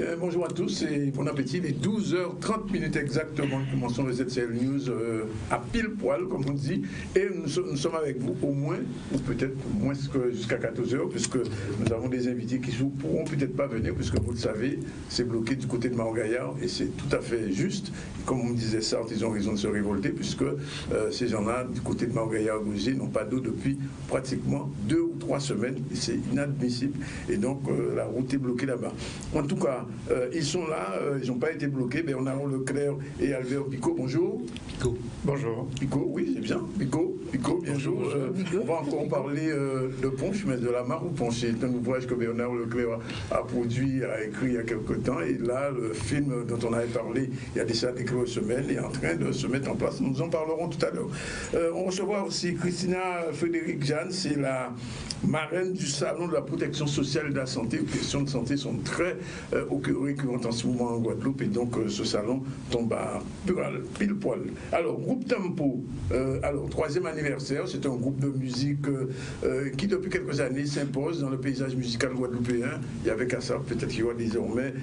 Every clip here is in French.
Bien, bonjour à tous et bon appétit. Il est 12h30 exactement. Nous commençons le ZCL News à pile poil, comme on dit. Et nous sommes avec vous au moins, ou peut-être moins que jusqu'à 14h, puisque nous avons des invités qui ne pourront peut-être pas venir, puisque vous le savez, c'est bloqué du côté de Mort-Gaillard et c'est tout à fait juste. Comme on me disait ça, ils ont raison de se révolter, puisque ces gens-là, du côté de Mort-Gaillard-Gosier, n'ont pas d'eau depuis pratiquement 2 ou 3 semaines. Et c'est inadmissible. Et donc, la route est bloquée là-bas. En tout cas, ils sont là, ils n'ont pas été bloqués. Bernard Leclerc et Albert Picot, bonjour. Picot. Bonjour. Picot, oui, c'est bien. Picot, bien sûr. On va encore parler de Ponche, mais de la Mare au Ponche. C'est un ouvrage que Bernard Leclerc a produit, a écrit il y a quelque temps. Et là, le film dont on avait parlé il y a déjà quelques semaines est en train de se mettre en place. Nous en parlerons tout à l'heure. On recevra aussi Christina Frédéric Jeanne, c'est la marraine du Salon de la protection sociale et de la santé. Les questions de santé sont très récurrentes en ce moment en Guadeloupe et donc ce salon tombe à pile poil. Alors, groupe Tempo, alors 3e anniversaire, c'est un groupe de musique qui depuis quelques années s'impose dans le paysage musical guadeloupéen. Il y avait qu'à ça, peut-être qu'il y aura désormais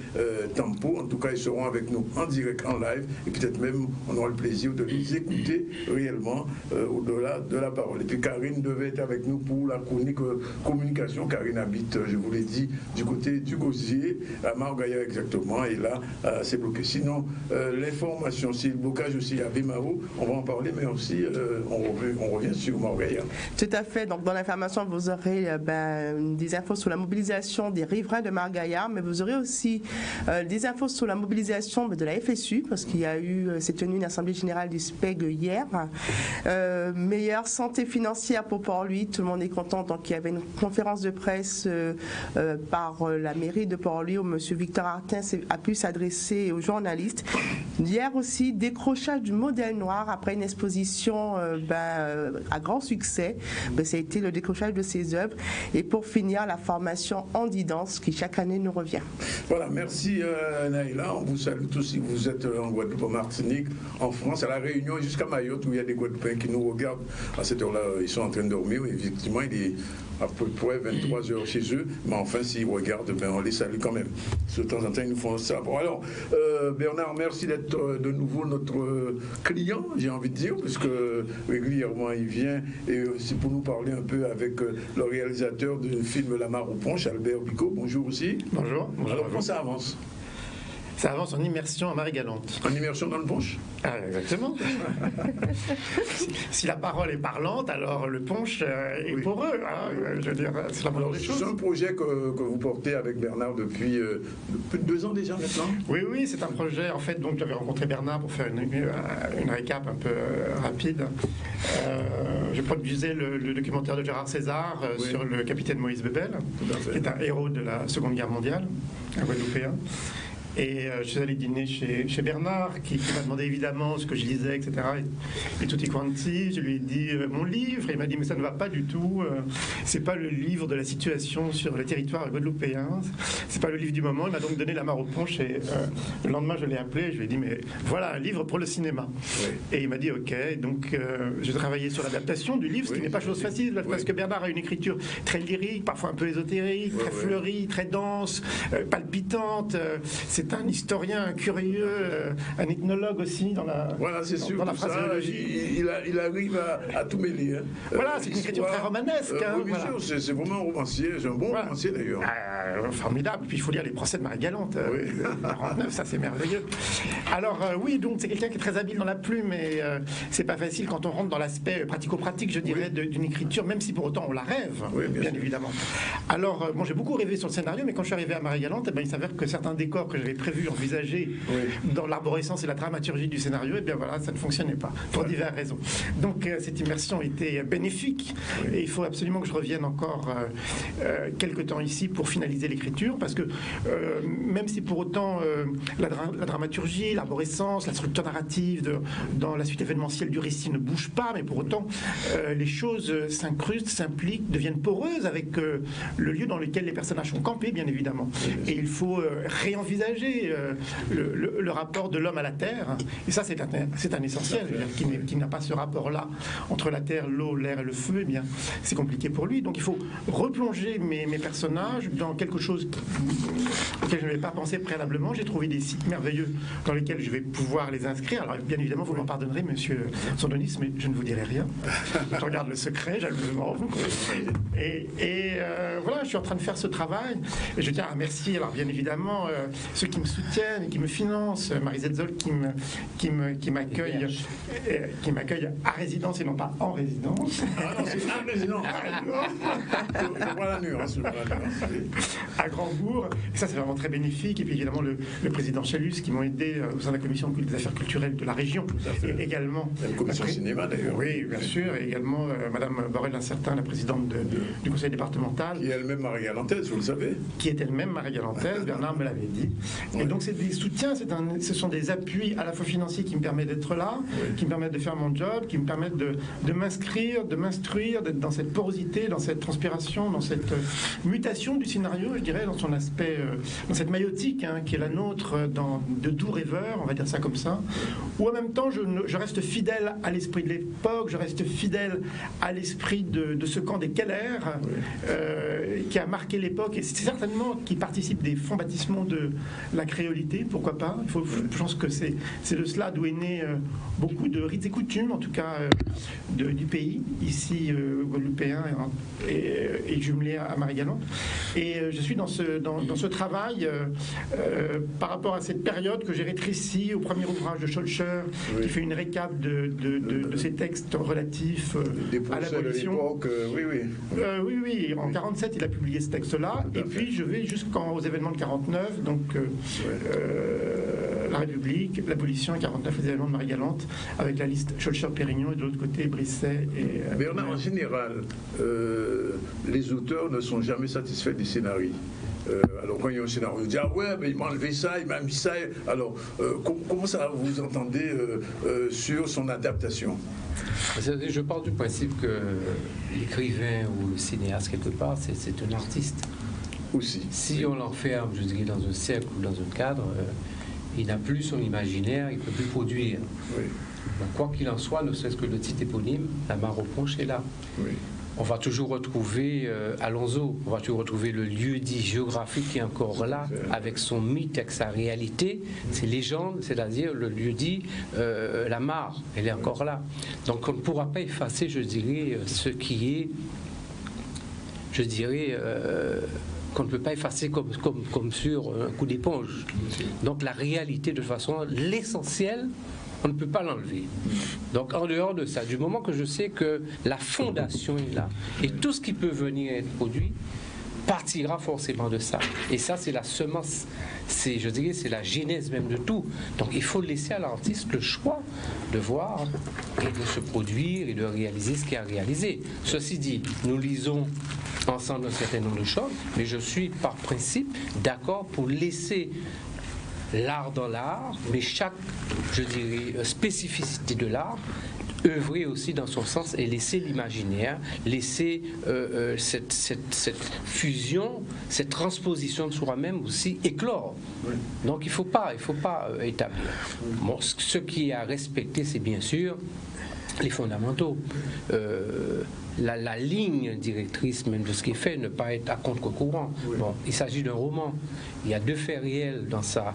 Tempo. En tout cas, ils seront avec nous en direct, en live, et peut-être même on aura le plaisir de les écouter réellement au-delà de la parole. Et puis Karine devait être avec nous pour la chronique communication. Karine habite, je vous l'ai dit, du côté du Gosier, à Mort-Gaillard exactement, et là, c'est bloqué. Sinon, l'information, c'est le blocage aussi à Bimao, on va en parler, mais aussi, on revient sur Mort-Gaillard. Tout à fait. Donc, dans l'information, vous aurez des infos sur la mobilisation des riverains de Mort-Gaillard, mais vous aurez aussi des infos sur la mobilisation de la FSU, parce qu'il y a eu, s'est tenue une assemblée générale du SPEG hier. Meilleure santé financière pour Port-Louis, tout le monde est content. Donc, il y avait une conférence de presse par la mairie de Port-Louis où M. Victor Artin a pu s'adresser aux journalistes. Hier aussi, décrochage du modèle noir après une exposition à grand succès. Ça a été le décrochage de ses œuvres. Et pour finir, la formation Handidance qui chaque année nous revient. Voilà, merci Naïla. On vous salue tous si vous êtes en Guadeloupe, en Martinique, en France, à La Réunion et jusqu'à Mayotte où il y a des Guadeloupéens qui nous regardent. À cette heure-là, ils sont en train de dormir. Effectivement, il est à peu près 23 heures chez eux. Mais enfin, s'ils regardent, on les salue quand même. De temps en temps, ils nous font ça. Bon, alors, Bernard, merci d'être de nouveau notre client, j'ai envie de dire, puisque régulièrement, il vient. Et c'est pour nous parler un peu avec le réalisateur du film La Mare au Ponche, Albert Picot. Bonjour aussi. Bonjour. Alors, comment ça avance ? Ça avance en immersion à Marie-Galante. En immersion dans le punch ? Ah, exactement. Si la parole est parlante, alors le punch est pour eux. Hein. Je veux dire, c'est la moindre des choses. C'est un projet que vous portez avec Bernard depuis plus de 2 ans déjà maintenant ? Oui, c'est un projet. En fait, donc j'avais rencontré Bernard pour faire une récap un peu rapide. Je produisais le documentaire de Gérard César sur le capitaine Moïse Bebel, qui est un héros de la Seconde Guerre mondiale, un Guadeloupéen. Et je suis allé dîner chez Bernard, qui m'a demandé évidemment ce que je lisais, etc. Et tutti quanti, je lui ai dit mon livre, et il m'a dit mais ça ne va pas du tout, c'est pas le livre de la situation sur le territoire guadeloupéen, c'est pas le livre du moment. Il m'a donc donné La Mare au Ponche, et le lendemain je l'ai appelé, et je lui ai dit mais voilà un livre pour le cinéma. Oui. Et il m'a dit ok, donc j'ai travaillé sur l'adaptation du livre, ce qui n'est pas chose facile, parce que Bernard a une écriture très lyrique, parfois un peu ésotérique, très fleurie, très dense, palpitante. C'est un historien, un curieux, un ethnologue aussi dans la phraséologie. Il arrive à tout mêler. Hein. Voilà, c'est une écriture très romanesque. Oui, bien sûr, c'est vraiment un romancier, c'est un bon romancier d'ailleurs. Formidable, puis il faut lire les procès de Marie-Galante, 49, ça c'est merveilleux. Alors oui, donc c'est quelqu'un qui est très habile dans la plume, et c'est pas facile quand on rentre dans l'aspect pratico-pratique, je dirais, d'une écriture, même si pour autant on la rêve, bien évidemment. Alors, j'ai beaucoup rêvé sur le scénario, mais quand je suis arrivé à Marie-Galante, il s'avère que certains décors que j'avais prévu, envisagé dans l'arborescence et la dramaturgie du scénario, et bien voilà, ça ne fonctionnait pas, pour diverses raisons. Donc cette immersion était bénéfique, et il faut absolument que je revienne encore quelques temps ici pour finaliser l'écriture, parce que même si pour autant la dramaturgie, l'arborescence, la structure narrative dans la suite événementielle du récit ne bouge pas, mais pour autant les choses s'incrustent, s'impliquent, deviennent poreuses avec le lieu dans lequel les personnages sont campés, bien évidemment. Et il faut réenvisager partager le rapport de l'homme à la terre, et ça c'est un essentiel, qui n'a pas ce rapport-là entre la terre, l'eau, l'air et le feu, eh bien c'est compliqué pour lui. Donc il faut replonger mes personnages dans quelque chose auquel je n'avais pas pensé préalablement. J'ai trouvé des sites merveilleux dans lesquels je vais pouvoir les inscrire. Alors bien évidemment, vous m'en pardonnerez, monsieur Sandonis, mais je ne vous dirai rien. Je regarde le secret, jalousement. Et voilà, je suis en train de faire ce travail. Et je tiens à remercier, alors bien évidemment, ceux qui me soutiennent et qui me financent. Marie Zetzol qui m'accueille à résidence et non pas en résidence. Ah non, c'est un résidence. Je vois la nuance. À Grandbourg. Et ça, c'est vraiment très bénéfique. Et puis évidemment, le président Chalus qui m'ont aidé au sein de la commission des affaires culturelles de la région. Et également. La commission cinéma d'ailleurs. Oui, bien sûr. Et également Madame Borel-Incertain, la présidente du conseil départemental. Qui est elle-même Marie-Galantaise, vous le savez. Qui est elle-même Marie-Galantaise, Bernard me l'avait dit. Et donc, c'est des soutiens, ce sont des appuis à la fois financiers qui me permettent d'être là, qui me permettent de faire mon job, qui me permettent de m'inscrire, de m'instruire, d'être dans cette porosité, dans cette transpiration, dans cette mutation du scénario, je dirais, dans son aspect, dans cette maïotique qui est la nôtre, de doux rêveurs, on va dire ça comme ça, où en même temps je reste fidèle à l'esprit de l'époque, je reste fidèle à l'esprit de ce camp des Keller, qui a marqué l'époque, et c'est certainement qui participe des fonds baptismaux de la créolité, pourquoi pas. Je pense que c'est de cela d'où est né beaucoup de rites et coutumes, en tout cas du pays, ici guadeloupéen et jumelé à Marie-Galante. Et je suis dans ce travail par rapport à cette période que j'ai rétrécie au premier ouvrage de Schœlcher, qui fait une récap de ces textes relatifs à l'abolition. Oui, en 47 il a publié ce texte-là, et puis je vais jusqu'aux événements de 49, donc la République, l'abolition, et 49 les événements de Marie-Galante, avec la liste Schœlcher-Pérignon et de l'autre côté Brisset et Bernard, en général, les auteurs ne sont jamais satisfaits du scénario. Alors quand il y a un scénario, on dit ah ouais, mais il m'a enlevé ça, il m'a mis ça. Alors comment ça vous entendez sur son adaptation? Je pars du principe que l'écrivain ou le cinéaste quelque part, c'est un artiste. Aussi. Si on l'enferme, je dirais, dans un cercle ou dans un cadre, il n'a plus son imaginaire, il ne peut plus produire. Oui. Donc, quoi qu'il en soit, ne serait-ce que le titre éponyme, la mare au punch est là. Oui. On va toujours retrouver Alonso, on va toujours retrouver le lieu-dit géographique qui est encore là, avec son mythe, avec sa réalité, ses légendes, c'est-à-dire le lieu-dit, la mare, elle est encore là. Donc on ne pourra pas effacer, je dirais, ce qui est, je dirais, qu'on ne peut pas effacer comme sur un coup d'éponge. Donc la réalité, de toute façon, l'essentiel, on ne peut pas l'enlever. Donc en dehors de ça, du moment que je sais que la fondation est là, et tout ce qui peut venir être produit partira forcément de ça. Et ça, c'est la semence, je dirais, c'est la genèse même de tout. Donc il faut laisser à l'artiste le choix de voir et de se produire et de réaliser ce qu'il a réalisé. Ceci dit, nous lisons ensemble un certain nombre de choses, mais je suis par principe d'accord pour laisser l'art dans l'art, mais chaque, je dirais, spécificité de l'art œuvrer aussi dans son sens et laisser l'imaginaire, laisser cette fusion, cette transposition de soi-même aussi éclore. Oui. Donc il ne faut pas établir. Bon, ce qui est à respecter, c'est bien sûr les fondamentaux. La ligne directrice même de ce qui est fait, ne pas être à contre-courant. Oui. Bon, il s'agit d'un roman. Il y a deux faits réels dans ça.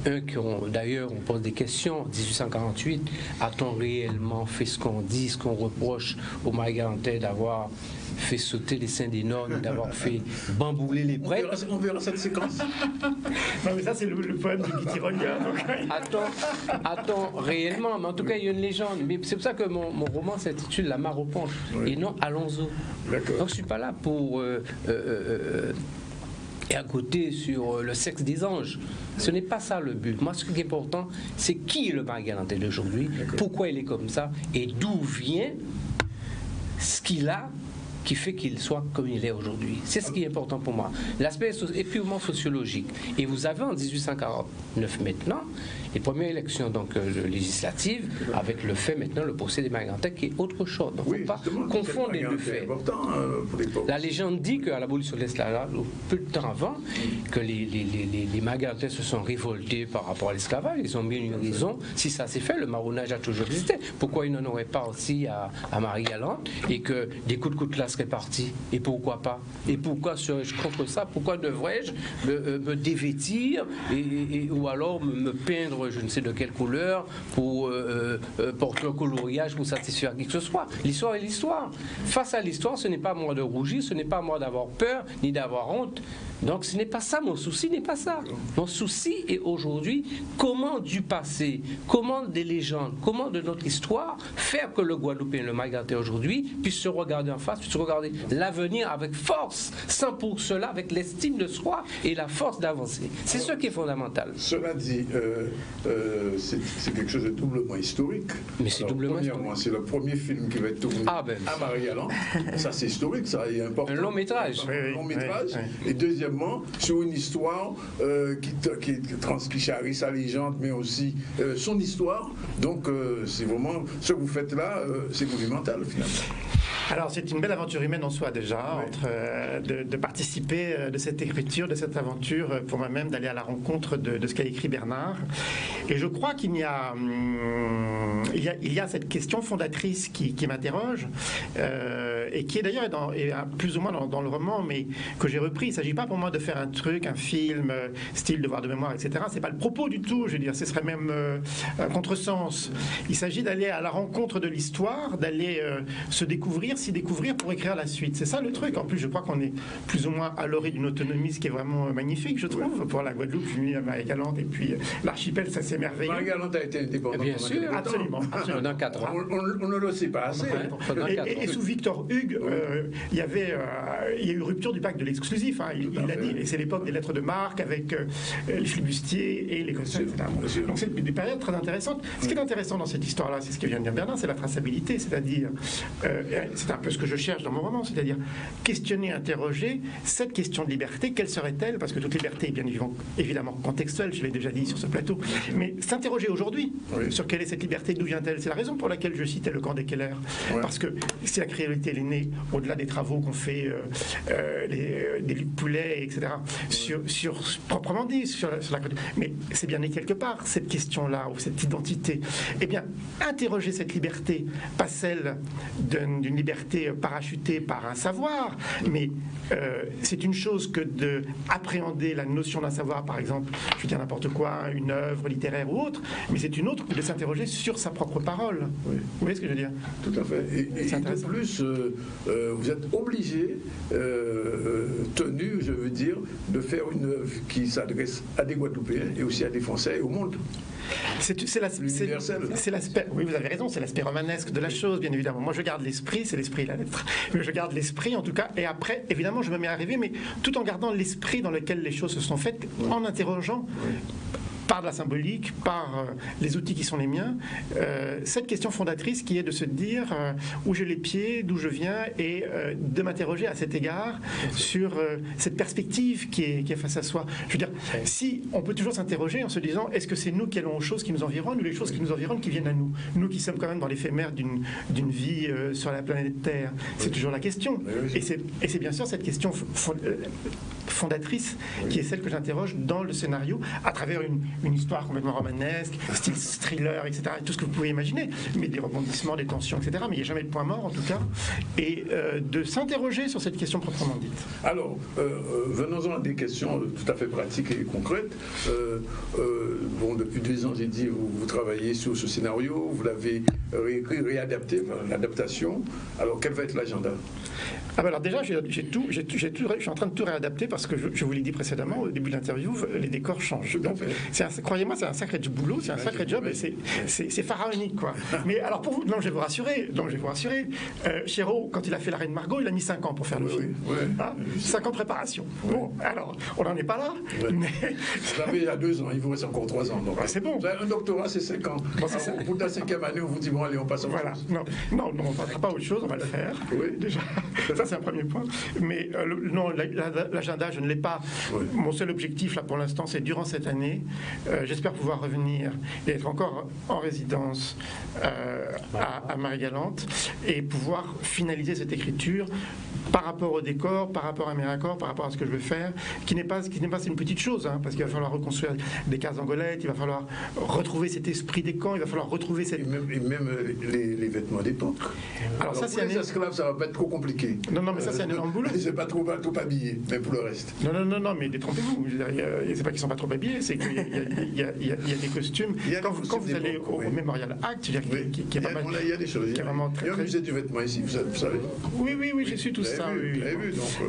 Un d'ailleurs, on pose des questions. 1848, a-t-on réellement fait ce qu'on dit, ce qu'on reproche aux Marie-Galantais d'avoir fait sauter les seins des nonnes, d'avoir fait bambouler les prêtres? On verra cette séquence. Non, mais ça, c'est le poème du Tyrolien. Attends, réellement, mais en tout cas, il y a une légende. Mais c'est pour ça que mon roman s'intitule La mare au punch, oui. Et non Alonso. Donc je ne suis pas là pour et à côté sur le sexe des anges. Ce n'est pas ça le but. Moi, ce qui est important, c'est qui est le Marie-Galantais d'aujourd'hui, pourquoi il est comme ça, et d'où vient ce qu'il a qui fait qu'il soit comme il est aujourd'hui. C'est ce qui est important pour moi. L'aspect est purement sociologique. Et vous avez en 1849 maintenant les premières élections donc législatives, avec le fait maintenant le procès des Margantais qui est autre chose. Donc, il ne faut pas confondre les deux faits. La légende dit qu'à l'abolition de l'esclavage, peu de temps avant, que les Margantais se sont révoltés par rapport à l'esclavage. Ils ont bien une raison. Si ça s'est fait, le marronnage a toujours existé. Pourquoi ils n'en auraient pas aussi à Marie-Galante et que des coups de coutelas seraient partis? Et pourquoi pas? Et pourquoi serais-je contre ça? Pourquoi devrais-je me dévêtir ou alors me peindre je ne sais de quelle couleur pour porter un coloriage pour satisfaire qui que ce soit? L'histoire est l'histoire. Face à l'histoire, ce n'est pas à moi de rougir, ce n'est pas à moi d'avoir peur ni d'avoir honte. Donc ce n'est pas ça, mon souci n'est pas ça. Mon souci est aujourd'hui comment du passé, comment des légendes, comment de notre histoire faire que le Guadeloupéen, le Margantais aujourd'hui puisse se regarder en face, puisse regarder l'avenir avec force, sans pour cela avec l'estime de soi et la force d'avancer. C'est ce qui est fondamental. Cela dit, c'est quelque chose de doublement historique. Mais c'est doublement historique. C'est le premier film qui va être tourné à Marie-Galante. Ça c'est historique, ça est important. Un long métrage. Un long métrage. Et deuxièmement, sur une histoire qui charrie sa légende, mais aussi son histoire. Donc c'est vraiment ce que vous faites là, c'est monumental finalement. Alors c'est une belle aventure humaine en soi déjà, de participer de cette écriture, de cette aventure, pour moi-même d'aller à la rencontre de ce qu'a écrit Bernard. Et je crois qu'il y a cette question fondatrice qui m'interroge, et qui est d'ailleurs plus ou moins dans le roman, mais que j'ai repris. Il ne s'agit pas pour moi de faire un film, style devoir de mémoire, etc. C'est pas le propos du tout, je veux dire, ce serait même un contresens. Il s'agit d'aller à la rencontre de l'histoire, d'aller se découvrir, s'y découvrir pour écrire la suite. C'est ça le truc. En plus, je crois qu'on est plus ou moins à l'orée d'une autonomie, ce qui est vraiment magnifique, je trouve, pour la Guadeloupe. Je suis venu à Marie-Galante et puis l'archipel, ça c'est merveilleux. Marie-Galante a été indépendante. Bien sûr, absolument. Dans 4 ans. On ne le sait pas assez. Et sous Victor Hugues, il y a eu rupture du pacte de l'exclusif. Il a dit, et c'est l'époque des lettres de marque avec les flibustiers et les cossins, etc. Donc c'est des périodes très intéressantes. Ce qui est intéressant dans cette histoire-là, c'est ce que vient de dire Bernard, c'est la traçabilité, c'est-à-dire, c'est un peu ce que je cherche dans mon roman, c'est-à-dire questionner, interroger cette question de liberté, quelle serait-elle? Parce que toute liberté est bien évidemment contextuelle, je l'ai déjà dit sur ce plateau, mais s'interroger aujourd'hui sur quelle est cette liberté, d'où vient-elle? C'est la raison pour laquelle je citais le camp des Keller, parce que si la créolité elle est née au-delà des travaux qu'on fait, des Luc Poulet, etc., sur proprement dit, sur la mais c'est bien né quelque part, cette question-là, ou cette identité. Eh bien, interroger cette liberté, pas celle d'une liberté parachutée par un savoir, mais c'est une chose que d'appréhender la notion d'un savoir, par exemple, je veux dire n'importe quoi, une œuvre littéraire ou autre, mais c'est une autre que de s'interroger sur sa propre parole. Vous voyez ce que je veux dire? Tout à fait. Et de plus, vous êtes obligé, tenu, je veux dire, de faire une œuvre qui s'adresse à des Guadeloupéens et aussi à des Français et au monde. C'est l'aspect, oui, vous avez raison, c'est l'aspect romanesque de la chose, bien évidemment. Moi, je garde l'esprit, c'est l'esprit et la lettre. Mais je garde l'esprit, en tout cas, et après, évidemment, je me mets à rêver, mais tout en gardant l'esprit dans lequel les choses se sont faites, en interrogeant par de la symbolique, par les outils qui sont les miens, cette question fondatrice qui est de se dire où j'ai les pieds, d'où je viens, et de m'interroger à cet égard sur cette perspective qui est face à soi. Je veux dire, si on peut toujours s'interroger en se disant est-ce que c'est nous qui allons aux choses qui nous environnent ou les choses qui nous environnent qui viennent à nous? Nous qui sommes quand même dans l'éphémère d'une vie sur la planète Terre. C'est toujours la question. Et c'est bien sûr cette question fondatrice qui est celle que j'interroge dans le scénario à travers une histoire complètement romanesque, style thriller, etc. Et tout ce que vous pouvez imaginer, mais des rebondissements, des tensions, etc. Mais il n'y a jamais de point mort, en tout cas. Et de s'interroger sur cette question proprement dite. Alors, venons-en à des questions tout à fait pratiques et concrètes. Bon, depuis 2 ans, j'ai dit, vous travaillez sur ce scénario, vous l'avez réécrit, réadapté, l'adaptation. Alors, quel va être l'agenda? Alors déjà, je suis en train de tout réadapter parce que je vous l'ai dit précédemment, au début de l'interview, les décors changent. Donc, croyez-moi, c'est un sacré boulot, c'est un sacré job, et c'est pharaonique, quoi. Mais alors pour vous, je vais vous rassurer. Chéreau, quand il a fait La Reine Margot, il a mis 5 ans pour faire le film. 5 ans de préparation. Bon, alors, on n'en est pas là. Mais... Vous l'avez il y a 2 ans, il vous reste encore 3 ans. C'est bon. Un doctorat, c'est 5 ans. Bon, au bout de la 5e année, on vous dit, bon, allez, on passe à autre chose. Non, on ne passera pas à autre chose, on va le faire. Oui. Déjà. Ça, c'est un premier point. Mais non, l'agenda, je ne l'ai pas. Oui. Mon seul objectif, là, pour l'instant, c'est durant cette année, j'espère pouvoir revenir et être encore en résidence à Marie-Galante et pouvoir finaliser cette écriture par rapport au décor, par rapport à mes raccords, par rapport à ce que je veux faire, qui n'est pas une petite chose, hein, parce qu'il va falloir reconstruire des cases d'Angolette, il va falloir retrouver cet esprit des camps, il va falloir retrouver cette... Et même les vêtements d'époque. Alors ça, c'est les esclaves, ça va pas être trop compliqué. Non, mais ça, c'est un énorme boulot. C'est pas trop habillé, mais pour le reste. Non, mais détrompez-vous. C'est pas qu'ils sont pas trop habillés, c'est qu'il y a des costumes. Quand vous allez au Memorial Act, il y a pas mal... Il y a des choses. Il y a un musée du vêtement ici, vous savez. Oui, j'ai su tout ça.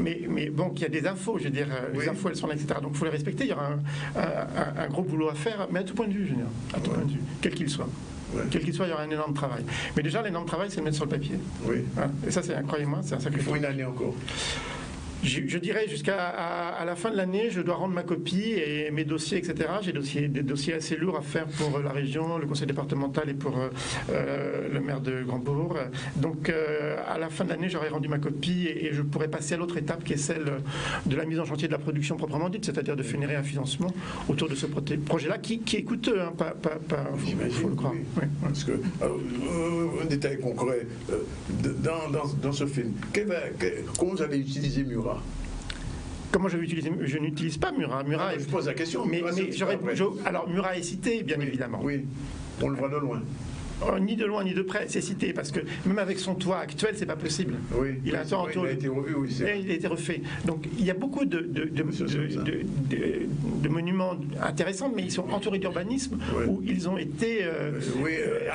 Mais bon, il y a des infos, je veux dire, les infos, elles sont là, etc. Donc il faut les respecter. Il y aura un gros boulot à faire, mais à tout point de vue, je veux dire, à tout point de vue, quel qu'il soit. Ouais. Quel qu'il soit, il y aura un énorme travail. Mais déjà, l'énorme travail, c'est de mettre sur le papier. Oui. Hein. Et ça, croyez-moi, c'est un sacrifice. Il faut une année encore. Je dirais jusqu'à la fin de l'année, je dois rendre ma copie et mes dossiers, etc. J'ai des dossiers assez lourds à faire pour la région, le conseil départemental et pour le maire de Grand-Bourg. Donc à la fin de l'année, j'aurai rendu ma copie et je pourrai passer à l'autre étape qui est celle de la mise en chantier de la production proprement dite, c'est-à-dire de fédérer un financement autour de ce projet-là qui est coûteux, hein, faut le croire. Oui. Oui. Parce que, un détail concret, dans ce film, comment vous allez utiliser Murat? Comment je vais utiliser? Je n'utilise pas Murat. Je pose la question. Alors, Murat est cité, bien évidemment. Oui, on le voit de loin. Ni de loin ni de près, c'est cité, parce que même avec son toit actuel, c'est pas possible. Oui, il a été revu, oui. Il a été refait. Donc il y a beaucoup de monuments intéressants, mais ils sont entourés d'urbanisme où ils ont été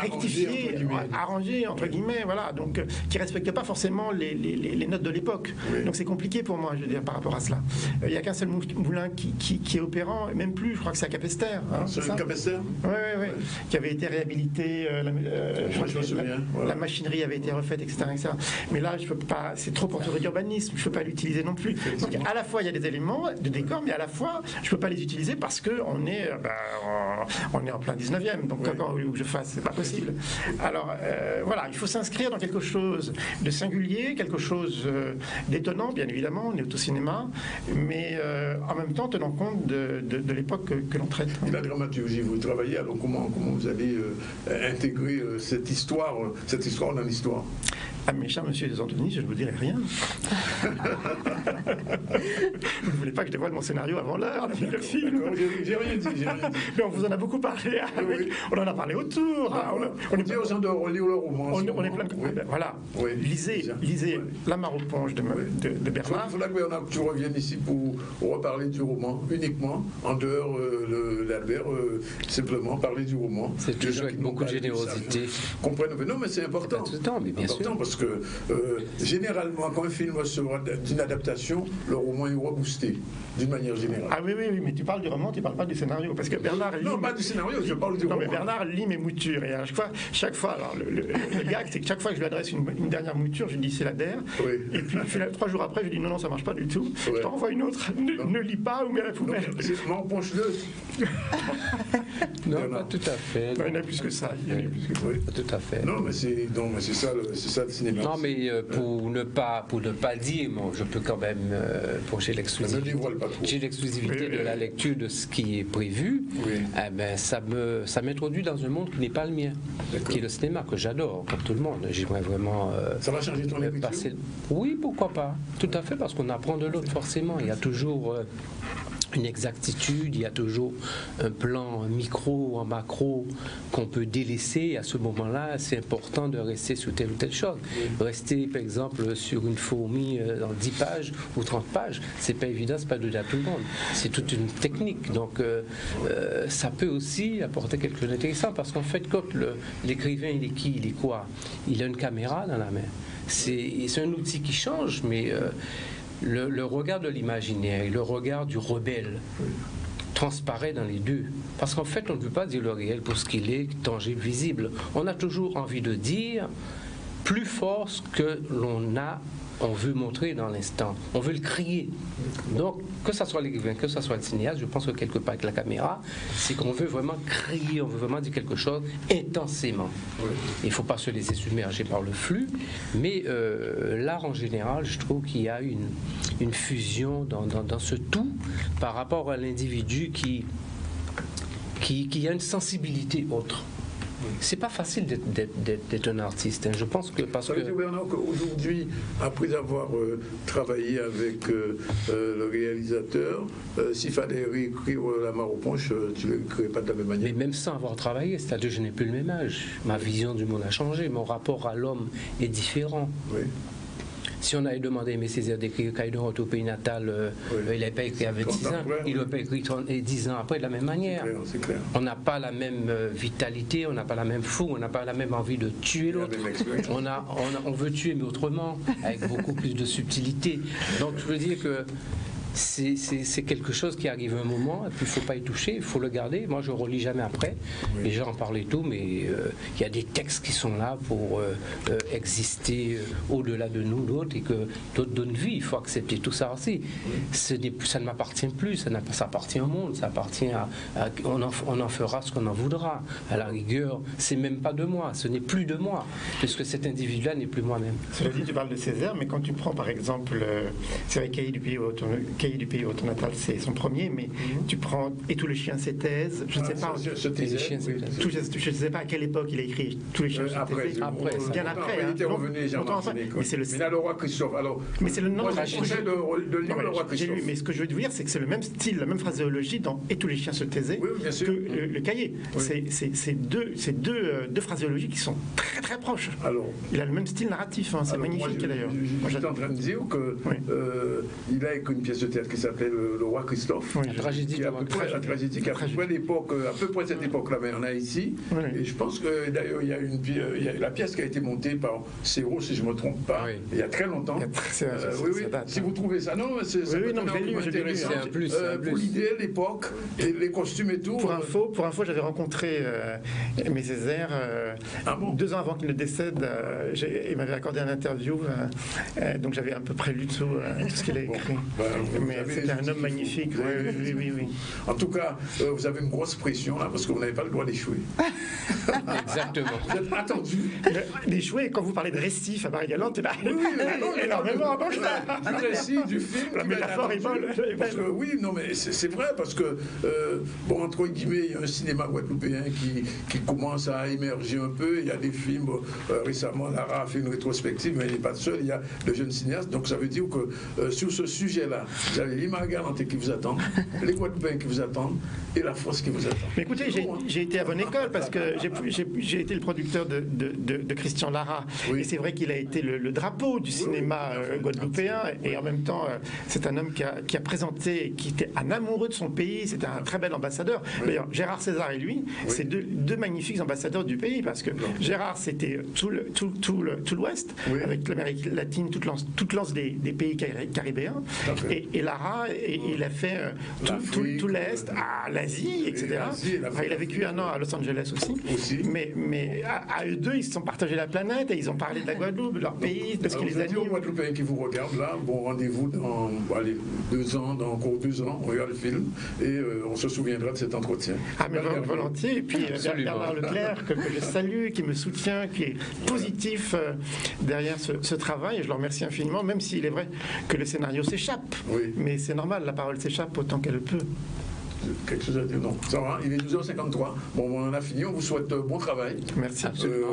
rectifiés, arrangés entre guillemets, voilà. Donc qui respectent pas forcément les notes de l'époque. Oui. Donc c'est compliqué pour moi, je veux dire, par rapport à cela. Il n'y a qu'un seul moulin qui est opérant, même plus. Je crois que c'est à Capesterre. Hein, c'est ça Capesterre. Oui. Qui avait été réhabilité. Je me souviens. La machinerie avait été refaite, etc. Mais là, je peux pas. C'est trop entouré d'urbanisme. Je peux pas l'utiliser non plus. Donc, à la fois, il y a des éléments de décor, mais à la fois, je peux pas les utiliser parce que on est en plein 19e. Donc, encore où je fasse, c'est pas possible. Alors, voilà, il faut s'inscrire dans quelque chose de singulier, quelque chose d'étonnant, bien évidemment. On est au cinéma, mais en même temps, tenant compte de l'époque que l'on traite. Et la dramaturgie, vous travaillez. Alors, comment vous allez intégrer cette histoire dans l'histoire? Ah, mes chers monsieur des Anthony, je ne vous dirai rien. Vous ne voulez pas que je dévoile mon scénario avant l'heure, le film? J'ai rien dit. Mais on vous en a beaucoup parlé. On en a parlé autour. On est bien aux gens de relire le roman. On est plein de... Voilà. Oui. Lisez La Mare aux Ponches de Bernard. Il faudra que tu reviennes ici pour reparler du roman, uniquement, en dehors de l'Albert, simplement parler du roman. C'est toujours avec beaucoup de générosité. Comprennent. Non, mais c'est important. Mais bien sûr. Parce que généralement, quand un film sera d'une adaptation, le roman est reboosté, d'une manière générale. Ah oui, mais tu parles du roman, tu ne parles pas du scénario. Parce que Bernard lit... Non, pas du scénario, je parle du roman. Non, mais Bernard lit mes moutures. Et à chaque fois alors, le gag, c'est que chaque fois que je lui adresse une dernière mouture, je lui dis c'est la der. Oui. Et puis 3 jours après, je lui dis non, ça ne marche pas du tout. Oui. Je t'en renvoie une autre. Ne lis pas ou mets à la poubelle. Non, penche-le. Non, pas tout à fait. Non, il y en a plus que ça. Oui. Tout à fait. Non, mais c'est ça le cinéma. Non, mais pour ne pas dire, bon, je peux quand même, j'ai l'exclusivité de la lecture de ce qui est prévu, ça m'introduit dans un monde qui n'est pas le mien, qui est le cinéma, que j'adore, comme tout le monde. J'aimerais vraiment... ça va changer ton écriture? Oui, pourquoi pas. Tout à fait, parce qu'on apprend de l'autre, forcément. Il y a toujours... une exactitude, il y a toujours un plan micro ou en macro qu'on peut délaisser. À ce moment-là, c'est important de rester sur telle ou telle chose. Rester, par exemple, sur une fourmi dans 10 pages ou 30 pages, c'est pas évident, c'est pas donné à tout le monde. C'est toute une technique. Donc, ça peut aussi apporter quelque chose d'intéressant parce qu'en fait, quand l'écrivain, il est qui? Il est quoi? Il a une caméra dans la main. C'est un outil qui change, mais... Le regard de l'imaginaire et le regard du rebelle transparaît dans les deux. Parce qu'en fait, on ne peut pas dire le réel pour ce qu'il est, tangible, visible. On a toujours envie de dire plus fort ce que l'on a on veut montrer dans l'instant, on veut le crier. Donc, que ce soit l'écrivain, que ce soit le cinéaste, je pense que quelque part avec la caméra, c'est qu'on veut vraiment crier, on veut vraiment dire quelque chose intensément. Oui. Il ne faut pas se laisser submerger par le flux, mais l'art en général, je trouve qu'il y a une fusion dans ce tout par rapport à l'individu qui a une sensibilité autre. C'est pas facile d'être un artiste. Hein. Je pense que parce que aujourd'hui, après avoir travaillé avec le réalisateur, s'il fallait réécrire La Mare aux Ponches, tu ne l'écrirais pas de la même manière. Mais même sans avoir travaillé, c'est-à-dire que je n'ai plus le même âge. Ma vision du monde a changé. Mon rapport à l'homme est différent. Oui. Si on avait demandé à Aimé Césaire d'écrire Cahiers d'un retour au pays natal, il n'avait pas écrit à 26 ans, il n'aurait pas écrit 10 ans après de la même manière. C'est clair. On n'a pas la même vitalité, on n'a pas la même fougue, on n'a pas la même envie de tuer l'autre. On veut tuer, mais autrement, avec beaucoup plus de subtilité. Donc je veux dire que c'est quelque chose qui arrive à un moment, et puis il ne faut pas y toucher, il faut le garder. Moi, je ne relis jamais après. Oui. Les gens en parlent et tout, mais il y a des textes qui sont là pour exister au-delà de nous, d'autres, et que d'autres donnent vie. Il faut accepter tout ça aussi. Oui. Ça ne m'appartient plus, ça appartient au monde, ça appartient on en fera ce qu'on en voudra. À la rigueur, c'est même pas de moi, ce n'est plus de moi, puisque cet individu-là n'est plus moi-même. Cela dit, tu parles de Césaire, mais quand tu prends par exemple, c'est vrai, Cahiers du pays au retour natal, c'est son premier, mais tu prends Et tous les chiens se taisent, je ne sais pas. Je ne sais pas à quelle époque il a écrit Tous les chiens se taisent. Bien après. Il était revenu, mais là, le roi Christophe. Alors, mais c'est le nom de livre, le roi Christophe. Mais ce que je veux te dire, c'est que c'est le même style, la même phraséologie dans Et tous les chiens se taisaient que le cahier. C'est deux phraséologies qui sont très très proches. Alors, il a le même style narratif, c'est magnifique d'ailleurs. Je suis en train de dire qu'il a écrit une pièce de théâtre qui s'appelle Le roi Christophe. La tragédie qui à peu près cette époque-là, mais on a ici. Et je pense que d'ailleurs, il y a la pièce qui a été montée par Serrault, si je ne me trompe pas, il y a très longtemps. Si vous trouvez ça, non, c'est intéressant. Pour l'idée, l'époque, les costumes et tout. Pour info, j'avais rencontré Aimé Césaire 2 ans avant qu'il ne décède. Il m'avait accordé un interview, donc j'avais à peu près lu tout ce qu'il a écrit. Mais c'était un homme magnifique. Oui. En tout cas, vous avez une grosse pression là parce que vous n'avez pas le droit d'échouer. Exactement. Vous êtes attendu. D'échouer, quand vous parlez de récif à Marie-Galante, tu énormément. Du récit, du film. La métaphore est bonne. Oui, non, mais c'est vrai parce que, entre guillemets, il y a un cinéma guadeloupéen qui commence à émerger un peu. Il y a des films, récemment, Lara a fait une rétrospective, mais il n'est pas seul, il y a de jeunes cinéastes. Donc ça veut dire que sur ce sujet-là, vous avez les Marie-Galante qui vous attendent, les Guadeloupéens qui vous attendent et la France qui vous attend. Mais écoutez, j'ai été à bonne école parce que j'ai été le producteur de Christian Lara. Et c'est vrai qu'il a été le drapeau du cinéma guadeloupéen. Et en même temps, c'est un homme qui a présenté, qui était un amoureux de son pays. C'était un très bel ambassadeur. D'ailleurs, Gérard César et lui, c'est deux magnifiques ambassadeurs du pays parce que Gérard, c'était tout l'Ouest, avec l'Amérique latine, toute l'anse des pays caribéens. Et Lara, il a fait tout l'Est, l'Asie, etc. Il a vécu 1 an à Los Angeles aussi. Mais à eux deux, ils se sont partagés la planète et ils ont parlé de la Guadeloupe, de leur pays, de ce qui les anime. Aux Guadeloupéens qui vous regardent là, bon rendez-vous dans 2 ans, dans encore 2 ans, on regarde le film et on se souviendra de cet entretien. Mais volontiers. Et puis Bernard Leclerc, que je salue, qui me soutient, qui est positif derrière ce travail, et je le remercie infiniment, même s'il est vrai que le scénario s'échappe. Mais c'est normal, la parole s'échappe autant qu'elle peut. Quelque chose à dire? Non, ça va, il est 12h53. Bon, on a fini, on vous souhaite bon travail. Merci.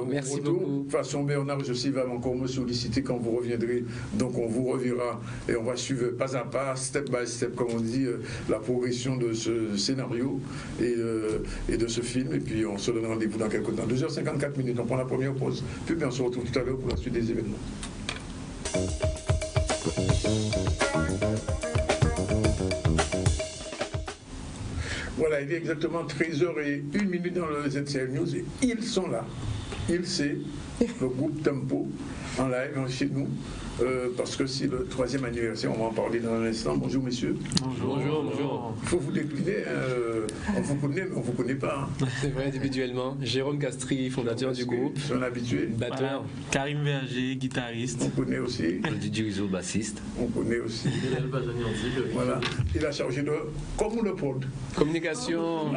Merci beaucoup. De toute façon, Bernard aussi va encore me solliciter quand vous reviendrez. Donc on vous reverra et on va suivre pas à pas, step by step, comme on dit, la progression de ce scénario et de ce film. Et puis on se donne rendez-vous dans quelques temps. 2h54, on prend la première pause. Puis on se retrouve tout à l'heure pour la suite des événements. Voilà, il est exactement 13h01 dans le ZCL News et ils sont là. C'est le groupe Tempo en live chez nous, parce que c'est le 3e anniversaire, on va en parler dans un instant. Bonjour messieurs. Bonjour. Il faut vous décliner, on vous connaît, mais on ne vous connaît pas. Hein. C'est vrai, individuellement. Jérôme Castri, fondateur du groupe. Son habitué. Batteur. Voilà. Karim Verger, guitariste. On connaît aussi. Didier Rizzo, bassiste. On connaît aussi. Voilà. Il a chargé de comme le prod. Communication.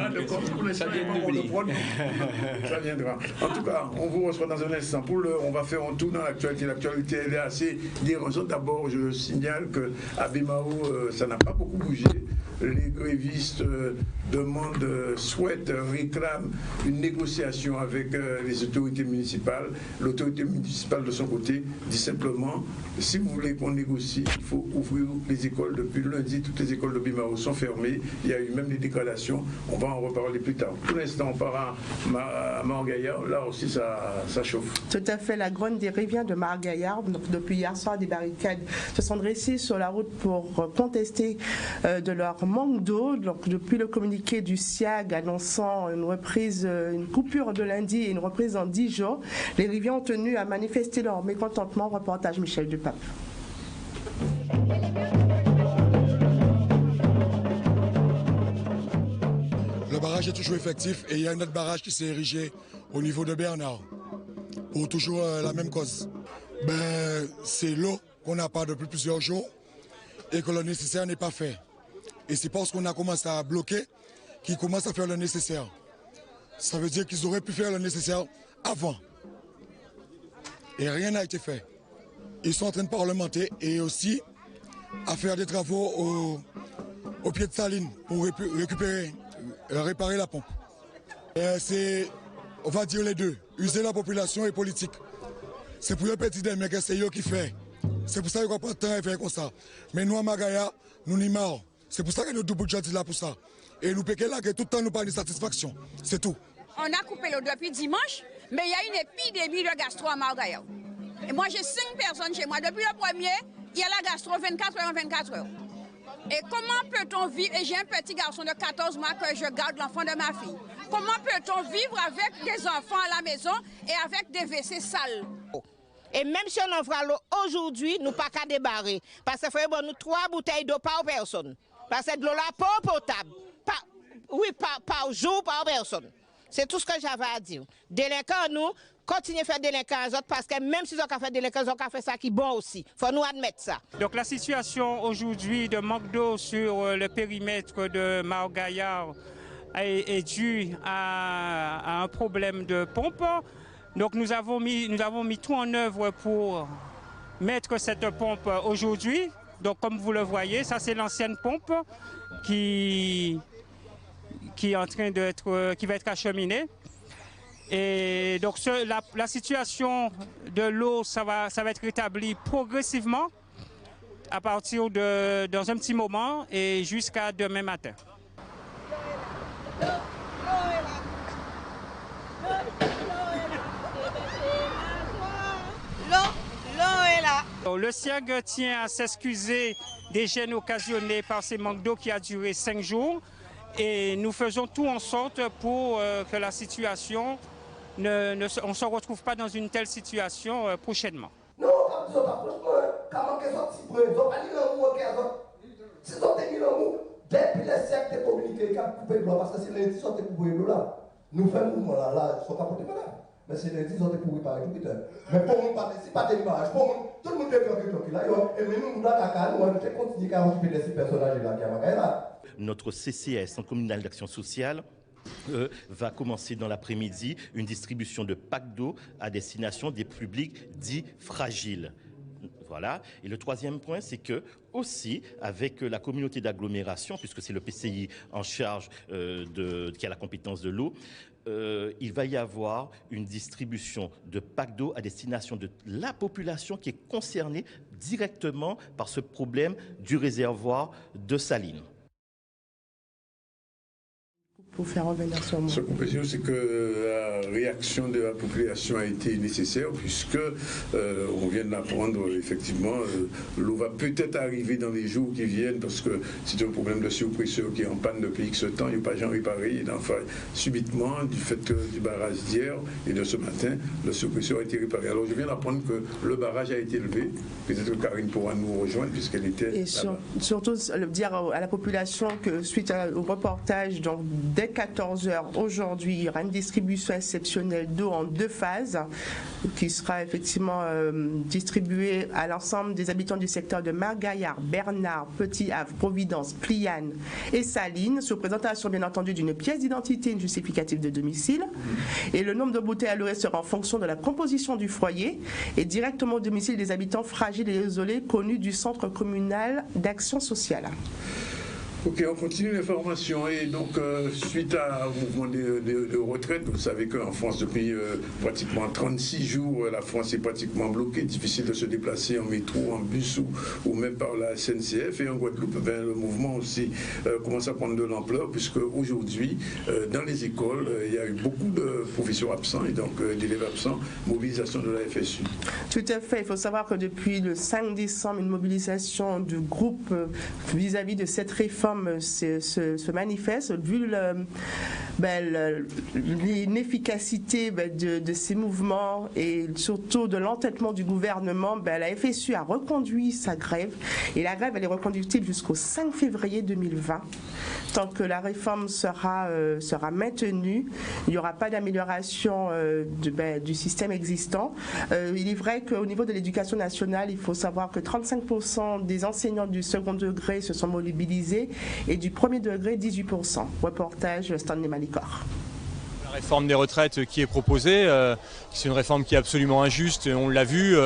Ça viendra. En tout cas, on vous reçoit dans un instant. On va faire un tour dans l'actualité. L'actualité, elle est assez dérangeante. D'abord, je signale que à Bimao, ça n'a pas beaucoup bougé. Les grévistes souhaitent, réclament une négociation avec les autorités municipales. L'autorité municipale, de son côté, dit simplement, si vous voulez qu'on négocie, il faut ouvrir les écoles. Depuis lundi, toutes les écoles de Bimao sont fermées. Il y a eu même des dégradations. On va en reparler plus tard. Pour l'instant, on part à Margaillard. Là aussi, ça chauffe. Tout à fait. La grogne des rivières de Margaillard, donc depuis hier soir, des barricades se sont dressées sur la route pour contester de leur manque d'eau. Donc, depuis le communiqué du SIAG annonçant une coupure de lundi et une reprise en 10 jours, les rivières ont tenu à manifester leur mécontentement. Reportage Michel Dupape. Le barrage est toujours effectif et il y a un autre barrage qui s'est érigé au niveau de Bernard pour toujours la même cause. C'est l'eau qu'on n'a pas depuis plusieurs jours et que le nécessaire n'est pas fait. Et c'est parce qu'on a commencé à bloquer qu'ils commencent à faire le nécessaire. Ça veut dire qu'ils auraient pu faire le nécessaire avant. Et rien n'a été fait. Ils sont en train de parlementer et aussi à faire des travaux au pied de Saline pour réparer la pompe. C'est, on va dire les deux, user la population et politique. C'est pour le petit des mecs, c'est eux qui fait. C'est pour ça qu'il n'y a pas de temps à faire comme ça. Mais nous à Magaya, nous n'y marrons. C'est pour ça que nous double de là pour ça. Et nous péquons là que tout le temps nous parlons de satisfaction. C'est tout. On a coupé l'eau depuis dimanche, mais il y a une épidémie de gastro à Margaillard. Et moi j'ai 5 personnes chez moi. Depuis le premier, il y a la gastro 24 heures en 24 heures. Et comment peut-on vivre, et j'ai un petit garçon de 14 mois que je garde l'enfant de ma fille. Comment peut-on vivre avec des enfants à la maison et avec des WC sales? Et même si on offre l'eau aujourd'hui, nous pas qu'à débarrer. Parce qu'il faut nous 3 bouteilles d'eau par personne. Parce que de l'eau là, pas potable. Par jour, par personne. C'est tout ce que j'avais à dire. Délinquants, nous, continuez à faire délinquants aux autres parce que même si ils ont fait délinquants, ils ont fait ça qui est bon aussi. Il faut nous admettre ça. Donc la situation aujourd'hui de manque d'eau sur le périmètre de Margaillard est due à un problème de pompe. Donc nous avons mis tout en œuvre pour mettre cette pompe aujourd'hui. Donc comme vous le voyez, ça c'est l'ancienne pompe qui est en train qui va être acheminée. Et donc la situation de l'eau, ça va être rétabli progressivement à partir dans un petit moment et jusqu'à demain matin. Le SIAG tient à s'excuser des gênes occasionnés par ces manques d'eau qui a duré 5 jours et nous faisons tout en sorte pour que la situation, on ne se retrouve pas dans une telle situation prochainement. Depuis les siècles de communiqué qui a coupé l'eau, parce que c'est les 10 ans qui ont coupé l'eau là. Nous faisons mouvement là, ils sont capotés madame. Mais c'est les 10 ans qui ont coupé par Jupiter. Mais pour nous, c'est pas des images. Pour nous, tout le monde est bloqué là. Et nous, nous, nous continuer à occuper de ces personnages là qui ont là. Notre CCS, Centre communal d'action sociale, va commencer dans l'après-midi une distribution de packs d'eau à destination des publics dits fragiles. Voilà. Et le troisième point, c'est que aussi avec la communauté d'agglomération, puisque c'est le PCI en charge qui a la compétence de l'eau, il va y avoir une distribution de packs d'eau à destination de la population qui est concernée directement par ce problème du réservoir de Saline. pour faire revenir sur moi. Ce qu'on peut dire, c'est que la réaction de la population a été nécessaire, puisque on vient de l'apprendre, effectivement, l'eau va peut-être arriver dans les jours qui viennent, parce que c'est un problème de surpresseur qui est en panne depuis X temps, il n'y a pas jamais réparé, et enfin, subitement, du fait du barrage d'hier et de ce matin, le surpresseur a été réparé. Alors je viens d'apprendre que le barrage a été levé, peut-être que Karine pourra nous rejoindre, puisqu'elle était et surtout dire à la population que suite au reportage, donc dès 14h aujourd'hui, il y aura une distribution exceptionnelle d'eau en 2 phases qui sera effectivement distribuée à l'ensemble des habitants du secteur de Margaillard, Bernard, Petit-Havre, Providence, Pliane et Saline, sur présentation bien entendu d'une pièce d'identité, une justificative de domicile. Et le nombre de bouteilles allouées sera en fonction de la composition du foyer et directement au domicile des habitants fragiles et isolés connus du Centre communal d'action sociale. Ok, on continue l'information. Et donc, suite au mouvement de retraite, vous savez qu'en France, depuis pratiquement 36 jours, la France est pratiquement bloquée. Difficile de se déplacer en métro, en bus ou même par la SNCF. Et en Guadeloupe, le mouvement aussi commence à prendre de l'ampleur, puisque aujourd'hui, dans les écoles, il y a eu beaucoup de professeurs absents et donc d'élèves absents. Mobilisation de la FSU. Tout à fait. Il faut savoir que depuis le 5 décembre, une mobilisation du groupe vis-à-vis de cette réforme se manifeste, vu l'inefficacité de ces mouvements et surtout de l'entêtement du gouvernement. La FSU a reconduit sa grève et la grève elle est reconductible jusqu'au 5 février 2020. Tant que la réforme sera maintenue, il n'y aura pas d'amélioration du système existant. Il est vrai qu'au niveau de l'éducation nationale, il faut savoir que 35% des enseignants du second degré se sont mobilisés et du premier degré, 18%. Reportage Stanley Malicor. La réforme des retraites qui est proposée, c'est une réforme qui est absolument injuste, et on l'a vu,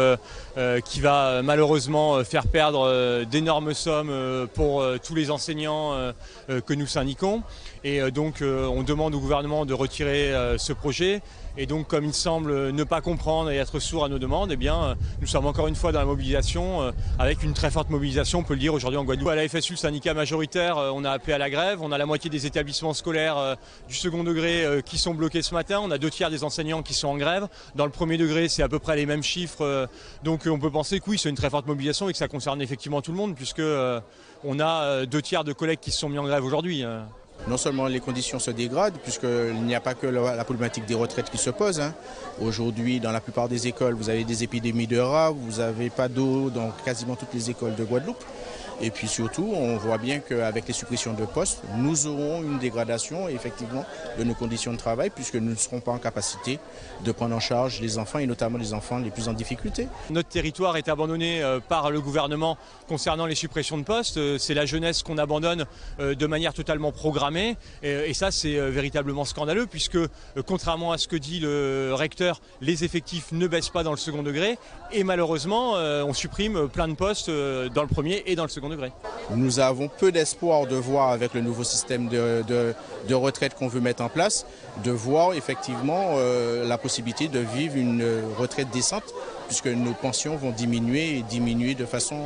qui va malheureusement faire perdre d'énormes sommes pour tous les enseignants que nous syndiquons. Et donc on demande au gouvernement de retirer ce projet. Et donc comme il semble ne pas comprendre et être sourd à nos demandes, eh bien, nous sommes encore une fois dans la mobilisation, avec une très forte mobilisation, on peut le dire aujourd'hui en Guadeloupe. À la FSU, le syndicat majoritaire, on a appelé à la grève, on a la moitié des établissements scolaires du second degré qui sont bloqués ce matin, on a 2/3 des enseignants qui sont en grève. Dans le premier degré, c'est à peu près les mêmes chiffres, donc on peut penser que oui, c'est une très forte mobilisation et que ça concerne effectivement tout le monde, puisque on a 2/3 de collègues qui se sont mis en grève aujourd'hui. Non seulement les conditions se dégradent, puisqu'il n'y a pas que la problématique des retraites qui se pose. Aujourd'hui, dans la plupart des écoles, vous avez des épidémies de rats, vous n'avez pas d'eau dans quasiment toutes les écoles de Guadeloupe. Et puis surtout, on voit bien qu'avec les suppressions de postes, nous aurons une dégradation effectivement de nos conditions de travail, puisque nous ne serons pas en capacité de prendre en charge les enfants, et notamment les enfants les plus en difficulté. Notre territoire est abandonné par le gouvernement concernant les suppressions de postes. C'est la jeunesse qu'on abandonne de manière totalement programmée. Et ça, c'est véritablement scandaleux, puisque contrairement à ce que dit le recteur, les effectifs ne baissent pas dans le second degré. Et malheureusement, on supprime plein de postes dans le premier et dans le second degré. Nous avons peu d'espoir de voir avec le nouveau système de retraite qu'on veut mettre en place, de voir effectivement la possibilité de vivre une retraite décente, puisque nos pensions vont diminuer et diminuer de façon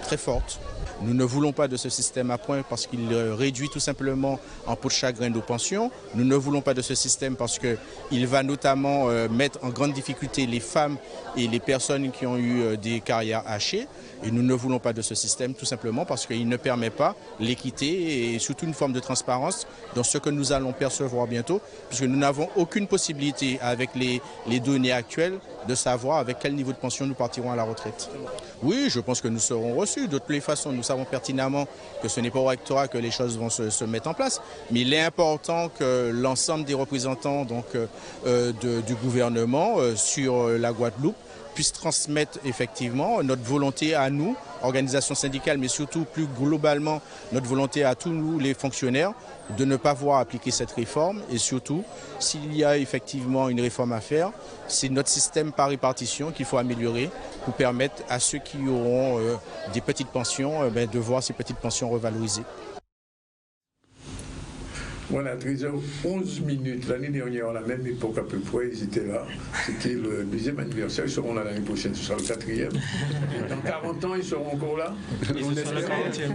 très forte. Nous ne voulons pas de ce système à points parce qu'il réduit tout simplement en peau de chagrin nos pensions. Nous ne voulons pas de ce système parce qu'il va notamment mettre en grande difficulté les femmes et les personnes qui ont eu des carrières hachées. Et nous ne voulons pas de ce système tout simplement parce qu'il ne permet pas l'équité et surtout une forme de transparence dans ce que nous allons percevoir bientôt, puisque nous n'avons aucune possibilité avec les données actuelles de savoir avec quel niveau de pension nous partirons à la retraite. Oui, je pense que nous serons reçus. De toutes les façons, nous savons pertinemment que ce n'est pas au rectorat que les choses vont se mettre en place, mais il est important que l'ensemble des représentants du gouvernement sur la Guadeloupe puisse transmettre effectivement notre volonté à nous, organisations syndicales, mais surtout plus globalement notre volonté à tous nous, les fonctionnaires, de ne pas voir appliquer cette réforme. Et surtout, s'il y a effectivement une réforme à faire, c'est notre système par répartition qu'il faut améliorer pour permettre à ceux qui auront des petites pensions de voir ces petites pensions revalorisées. Voilà, 13h11. L'année dernière, à la même époque à peu près, ils étaient là. C'était le 2e anniversaire. Ils seront là l'année prochaine, ce sera le 4e. Dans 40 ans, ils seront encore là. Ils seront le 40e.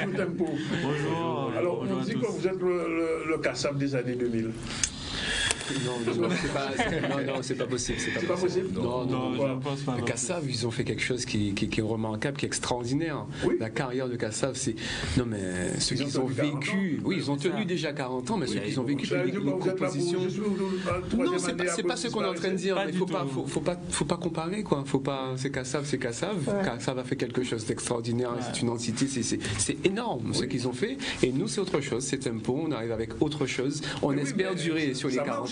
Bonjour Tempo. Bonjour. Alors, on dit que vous êtes le Kassav des années 2000. Non, c'est pas possible. C'est pas possible. Non, je ne pense pas. Le Kassav, ils ont fait quelque chose qui est remarquable, qui est extraordinaire. Oui. La carrière de Kassav, c'est. Non, mais ceux qui ont vécu. Oui, ils ont tenu déjà 40 ans, mais ceux qui ont vécu une composition. Non, c'est pas ce qu'on est en train de dire, mais faut pas comparer, quoi. C'est Kassav, c'est Kassav. Kassav a fait quelque chose d'extraordinaire, c'est une entité, c'est énorme ce qu'ils ont fait. Et nous, c'est autre chose, c'est Tempo, on arrive avec autre chose. On espère durer sur les 40 ans.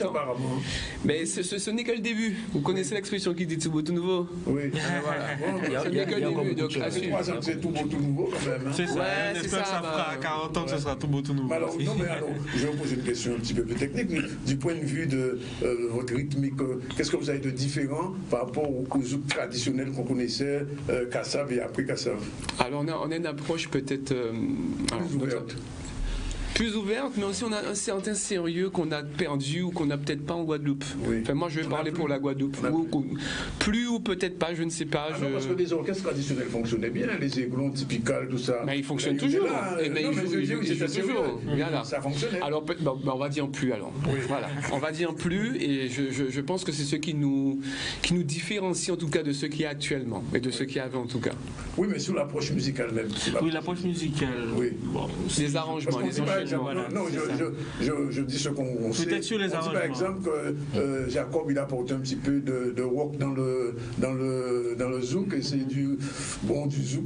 Mais ce n'est que le début. Vous connaissez l'expression qui dit tout beau, tout nouveau? Oui. Ce n'est que le début. Donc, c'est tout beau, tout nouveau quand même. C'est ça. On espère que ça fera à 40 ans que ce sera tout beau, tout nouveau. Alors, non, mais alors, je vais vous poser une question un petit peu plus technique. Du point de vue de votre rythmique, qu'est-ce que vous avez de différent par rapport au zouk traditionnel qu'on connaissait, Kassav et après Kassav? Alors, on a une approche peut-être plus ouverte, mais aussi on a un certain sérieux qu'on a perdu ou qu'on n'a peut-être pas en Guadeloupe. Oui. Enfin, moi, je vais parler pour la Guadeloupe. Plus ou peut-être pas, je ne sais pas. Non, parce que les orchestres traditionnels fonctionnaient bien, les aiglons, typicales, tout ça. Mais ils fonctionnent toujours. Ils jouent toujours. Voilà. Ça fonctionnait. Alors, on va dire plus alors. Oui. Voilà. On va dire plus, et je pense que c'est ce qui nous différencie en tout cas de ce qui est actuellement et de ce qui y avait en tout cas. Oui, mais sur l'approche musicale même. Oui, l'approche musicale. Oui. Bon, les arrangements. Voilà, non, je dis ce qu'on sait. Peut-être sur les arrangements. Par exemple, que Jacob, il apporte un petit peu de rock dans le zouk, et c'est du zouk,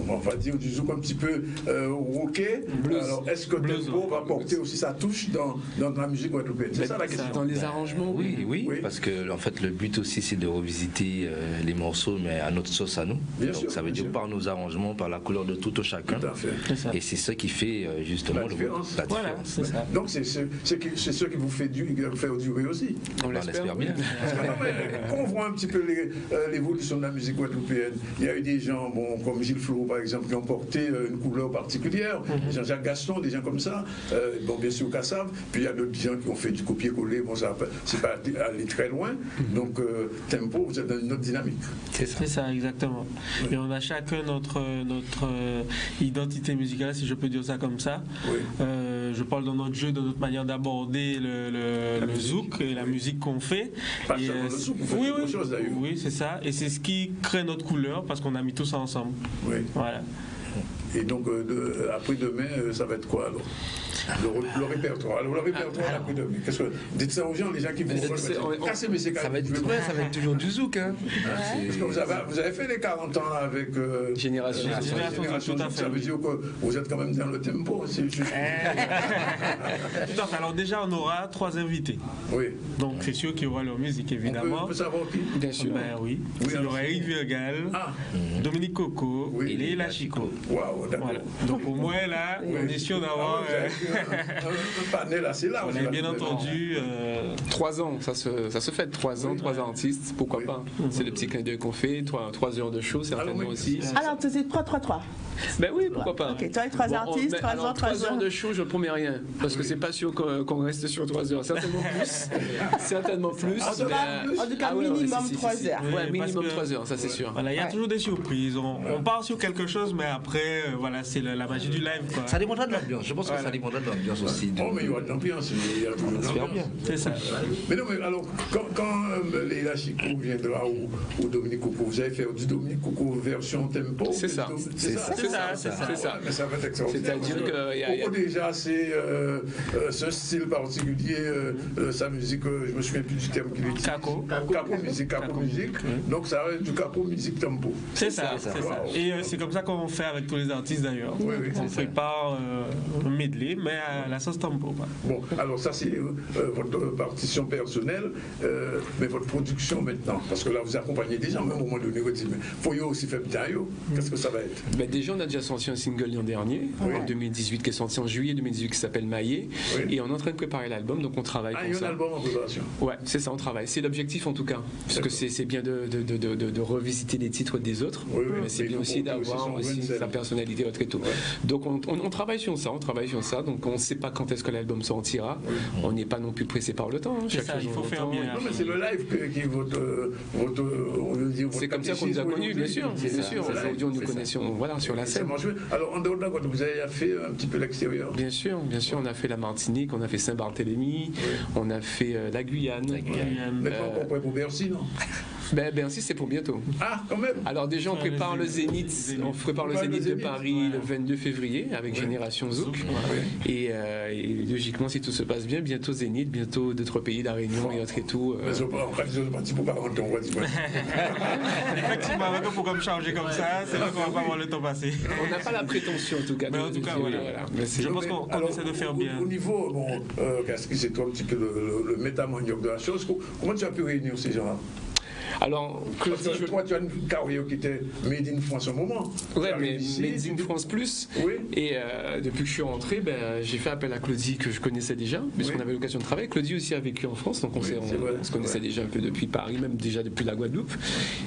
on va dire du zouk un petit peu rocké. Alors, est-ce que Tempo va porter aussi sa touche dans la musique guadeloupéenne? C'est ça la question. Dans les arrangements, oui. Parce que en fait, le but aussi, c'est de revisiter les morceaux, mais à notre sauce à nous. Bien Donc, sûr, ça veut dire par nos arrangements, par la couleur de tout au chacun. Tout à fait. Et c'est ça qui fait justement la différence. Voilà, c'est ça. Donc c'est ce qui vous fait faire durer aussi. On l'espère bien. Quand on voit un petit peu l'évolution de la musique guadeloupéenne, il y a eu des gens comme Gilles Flo par exemple qui ont porté une couleur particulière, Jean-Jacques Gaston, des gens comme ça, bien sûr Kassav, puis il y a d'autres gens qui ont fait du copier-coller, ça c'est pas aller très loin, donc Tempo, vous êtes dans une autre dynamique. C'est ça, exactement. Et on a chacun notre identité musicale, si je peux dire ça comme ça. Oui. Je parle dans notre jeu, de notre manière d'aborder le zouk et la musique qu'on fait. Pas seulement le zouk, vous faites autre chose d'ailleurs. Oui, c'est ça. Et c'est ce qui crée notre couleur parce qu'on a mis tout ça ensemble. Oui. Voilà. Et donc, après demain, ça va être quoi alors? Le répertoire. Alors, le répertoire après demain. Dites ça aux gens, les gens qui vous rejoignent. Ça va être toujours du zouk. Hein. Parce que vous avez fait les 40 ans avec Génération. Ça veut dire que vous êtes quand même dans le tempo. Alors déjà, on aura 3 invités. Oui. Donc c'est sûr qu'il y aura leur musique, évidemment. On peut savoir qui? Bien sûr. Oui. Il y aura Eric Virgal, Dominique Coco et Léla Chico. Waouh, d'accord. Voilà. Donc au moins là, on est sûr d'avoir un panel assez large. On a bien entendu 3 ans, ça se fait 3 ans, 3 artistes, pourquoi pas. C'est le petit clin d'œil qu'on fait, 3 heures de show certainement aussi. Alors tu dis 3-3-3. Ben oui, pourquoi pas. Ok, toi et 3 artistes, 3 heures de show, je ne promets rien, parce que c'est pas sûr qu'on reste sur 3 heures, certainement plus. En tout cas, minimum 3 heures. Ouais, minimum 3 heures, ça c'est sûr. Voilà, il y a toujours des surprises. On part sur quelque chose, mais après, voilà, c'est la magie du live. Quoi. Ça dépendra de l'ambiance. Je pense que ça dépendra de l'ambiance aussi. Oh, mais il y aura de l'ambiance. Il y a toujours de l'ambiance. C'est ça. Mais non, mais alors, quand Léla Chico viendra ou Dominique Coco, vous allez faire du Dominique Coco version tempo? C'est ça. C'est ça. Mais ça va être extraordinaire. C'est-à-dire que Coco, déjà, c'est ce style particulier, sa musique, je me souviens plus du terme qu'il utilise. Capo musique. Donc ça va être du capo musique tempo. C'est ça. Et c'est comme ça qu'on fait avec tous les artistes d'ailleurs. Oui. On prépare un medley, mais à la sauce tempo. Bon, alors ça c'est votre partition personnelle, mais votre production maintenant, parce que là vous accompagnez des gens, même au moment donné, vous dites, mais faut y aussi faire taillot. Qu'est-ce que ça va être? Ben déjà, on a déjà sorti un single l'an dernier, en 2018, qui est sorti en juillet 2018, qui s'appelle Maillé, et on est en train de préparer l'album, donc on travaille pour ça. Il y a un album en préparation? Ouais, c'est ça, on travaille. C'est l'objectif en tout cas, parce que c'est bien de revisiter les titres des autres, mais c'est bien aussi d'avoir aussi sa personnalité. fonctionnalités autres et tout. Donc on travaille sur ça, donc on ne sait pas quand est-ce que l'album sortira. On n'est pas non plus pressé par le temps. C'est ça, il faut faire bien. Non, mais c'est le live qui est votre c'est comme ça qu'on nous a connus, bien sûr. Aujourd'hui, on nous connaissait sur la scène. Alors, en dehors de là, vous avez fait un petit peu l'extérieur? Bien sûr, on a fait la Martinique, on a fait Saint-Barthélemy, on a fait la Guyane. Mais pas encore prêt pour Bercy, non? Bercy, c'est pour bientôt. Ah, quand même. Alors déjà, on prépare le Zénith. On prépare le Zénith de Paris le 22 février avec Génération Zouk. Et logiquement, si tout se passe bien, bientôt Zénith, bientôt d'autres pays, La Réunion et autres et tout. Effectivement, avec un programme chargé comme ça, c'est là qu'on va pas voir le temps passer. On n'a pas la prétention en tout cas. Mais en tout cas, voilà. Je pense qu'on essaie de faire bien. Au niveau, Kaski, c'est toi un petit peu le métamanioc de la chose. Comment tu as pu réunir ces gens-là? Alors, toi, tu as une carrière qui était Made in France un moment. Oui, mais Made in France plus. Oui. Et depuis que je suis rentré, j'ai fait appel à Claudie que je connaissais déjà, puisqu'on avait l'occasion de travailler. Claudie aussi a vécu en France, donc on se connaissait déjà un peu depuis Paris, même déjà depuis la Guadeloupe.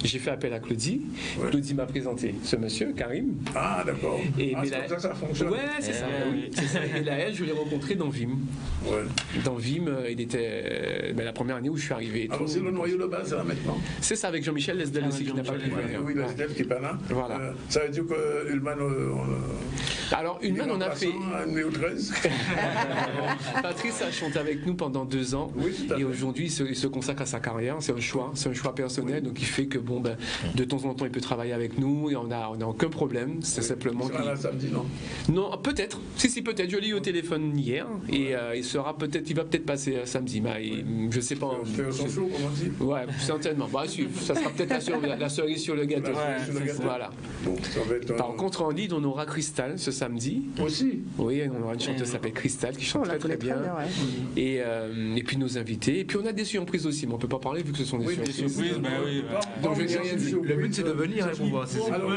J'ai fait appel à Claudie. Claudie m'a présenté ce monsieur, Karim. Ah, d'accord. C'est comme ça que ça fonctionne. Ouais, c'est ça. Et là, je l'ai rencontré dans Vim. Dans Vim, il était la première année où je suis arrivé. Alors, c'est le noyau de base, là, maintenant? C'est ça, avec Jean-Michel Lesdel aussi qui n'a pas pu venir. Oui, Lesdel qui n'est pas là. Voilà. Ça veut dire que Ulman. Alors, Ulman, on a fait. Numéro 13. Patrice a chanté avec nous pendant 2 ans. Et aujourd'hui, il se consacre à sa carrière. C'est un choix personnel. Donc, il fait que, de temps en temps, il peut travailler avec nous et on n'a aucun problème. C'est simplement. Il sera là samedi, non? Non, peut-être. Si, peut-être. Je l'ai eu au téléphone hier et il va peut-être passer samedi. Mais je ne sais pas. Faire son show, comme on dit? Ouais, certainement. Ça sera peut-être la cerise sur le gâteau. Voilà. Bon, par contre, en lead, on aura Cristal ce samedi. Aussi? Oui, on aura une chanteuse qui s'appelle Cristal qui chante très bien. Et puis nos invités. Et puis on a des surprises aussi, mais on ne peut pas parler vu que ce sont des surprises. Donc je n'ai rien dit. Le but c'est de venir pour voir. Alors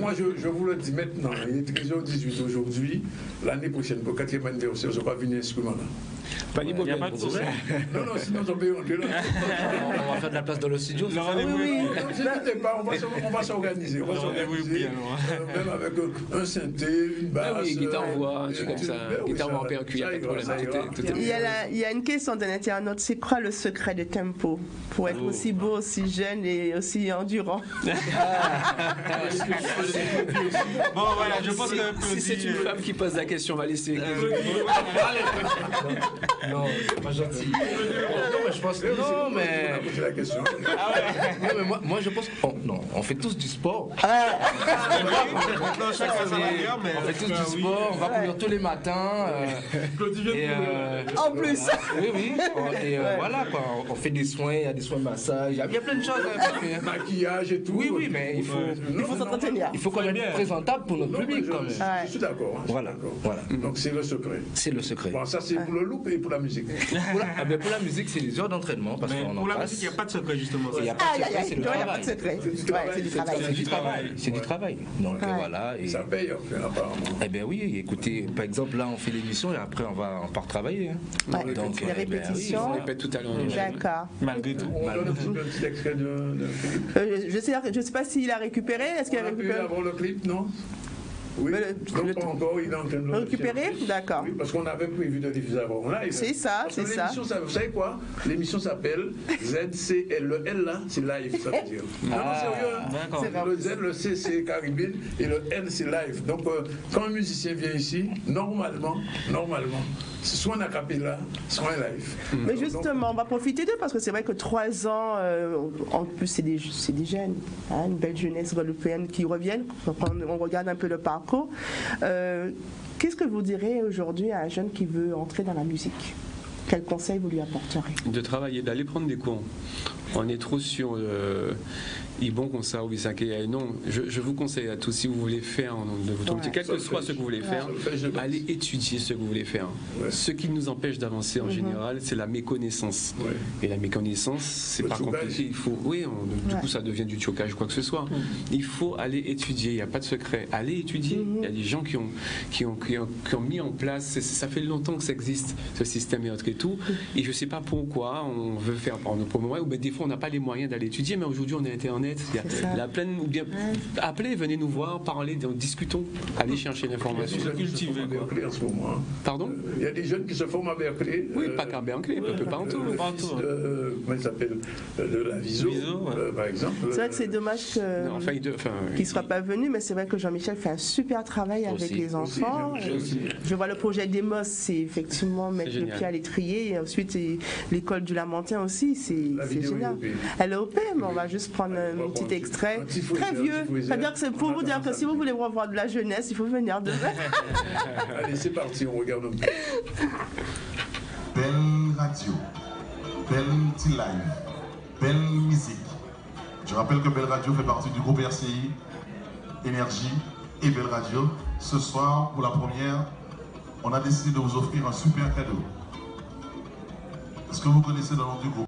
moi je vous le dis maintenant, il est 13h18 aujourd'hui. L'année prochaine, pour 4e anniversaire, je ne vais pas venir instrument là. Pas ni il n'y a pas de souci. Non, sinon on peut rentrer là. On va faire de la place dans le studio. Le rendez-vous on va s'organiser. Même avec un synthé, une basse. Oui, guitare-voix, un truc comme ça. Guitare-voix en percu, il n'y a pas de problème. Il y a une question d'un internaute. C'est quoi le secret de Tempo pour être aussi beau, aussi jeune et aussi endurant? Bon, voilà, je pense que si c'est une femme qui pose la question, on va laisser. Non, c'est pas gentil. Non, mais je pense. Non, mais. La question. Non, mais moi je pense. Non, on fait tous du sport. Non, chacun sa manière, mais. On fait tous du sport, on va courir tous les matins. En plus. Oui. Et voilà, quoi. On fait des soins, il y a des soins de massage, il y a plein de choses. Maquillage et tout. Oui, mais il faut s'entretenir. Il faut qu'on être présentable pour notre public, quand même. Je suis d'accord. Voilà. Donc c'est le secret. C'est le secret. Bon, ça c'est pour le loop et pour la musique. Pour la musique, c'est les heures d'entraînement. Parce qu'on pour la musique, il n'y a pas de secret, justement. Il n'y a pas de secret, c'est le travail. C'est du travail. Donc voilà. Ça paye, apparemment. Eh bien oui, écoutez, par exemple, là, on fait l'émission et après, on part travailler. Donc, les répétitions. On répète tout à l'heure. D'accord. Malgré tout. On donne un petit extrait de Philippe. Je ne sais pas s'il a récupéré. Est-ce qu'il a récupéré avant le clip, non? Oui, donc pas encore, il est en train de le récupérer. D'accord. Oui, parce qu'on avait prévu de diffuser avant live. C'est ça, c'est ça. Vous savez quoi? L'émission s'appelle ZCL. Le L là, c'est live, ça veut dire. Non, sérieux. Le Z, le C, c'est Caribbean et le L, c'est live. Donc, quand un musicien vient ici, normalement, soit un acapella, soit un live. Mais justement, on va profiter d'eux parce que c'est vrai que 3 ans, en plus, c'est des jeunes, une belle jeunesse guadeloupéenne qui reviennent. On regarde un peu le parcours. Qu'est-ce que vous direz aujourd'hui à un jeune qui veut entrer dans la musique? Quel conseil vous lui apporterez? De travailler, d'aller prendre des cours. On est trop sur Ibon comme ça, ou non, je vous conseille à tous, si vous voulez faire de votre métier, quel que soit ce que vous voulez faire, allez étudier ce que vous voulez faire. Ce qui nous empêche d'avancer en général, c'est la méconnaissance. Et la méconnaissance, c'est pas compliqué. Il faut, du coup, ça devient du chocage ou quoi que ce soit. Il faut aller étudier. Il n'y a pas de secret. Allez étudier. Il y a des gens qui ont mis en place. Ça fait longtemps que ça existe, ce système et autres et tout. Et je sais pas pourquoi on veut faire par nos propres moyens. Ou des fois, on n'a pas les moyens d'aller étudier. Mais aujourd'hui, on a Internet. Internet. Il y a pleine, ou bien appelez, venez nous voir, parlez, discutons, allez chercher l'information. Cultiver Berkeley en ce moment. Pardon? Il y a des jeunes qui se forment à Berkeley. Oui, pas qu'à Berkeley, un peu partout. Comment il s'appelle? De la Viso, par exemple. C'est vrai que c'est dommage qu'il ne soit pas venu, mais c'est vrai que Jean-Michel fait un super travail avec les enfants. Je vois le projet Demos, c'est effectivement mettre le pied à l'étrier, et ensuite l'école du Lamentin aussi, c'est génial. Elle est OP, mais on va juste prendre un petit extrait. Très vieux. C'est-à-dire que c'est pour vous dire que si vous voulez voir de la jeunesse, il faut venir demain. Allez, c'est parti, on regarde un peu. Belle radio, belle petit live, belle musique. Je rappelle que Belle Radio fait partie du groupe RCI, Énergie et Belle Radio. Ce soir, pour la première, on a décidé de vous offrir un super cadeau. Est-ce que vous connaissez le nom du groupe?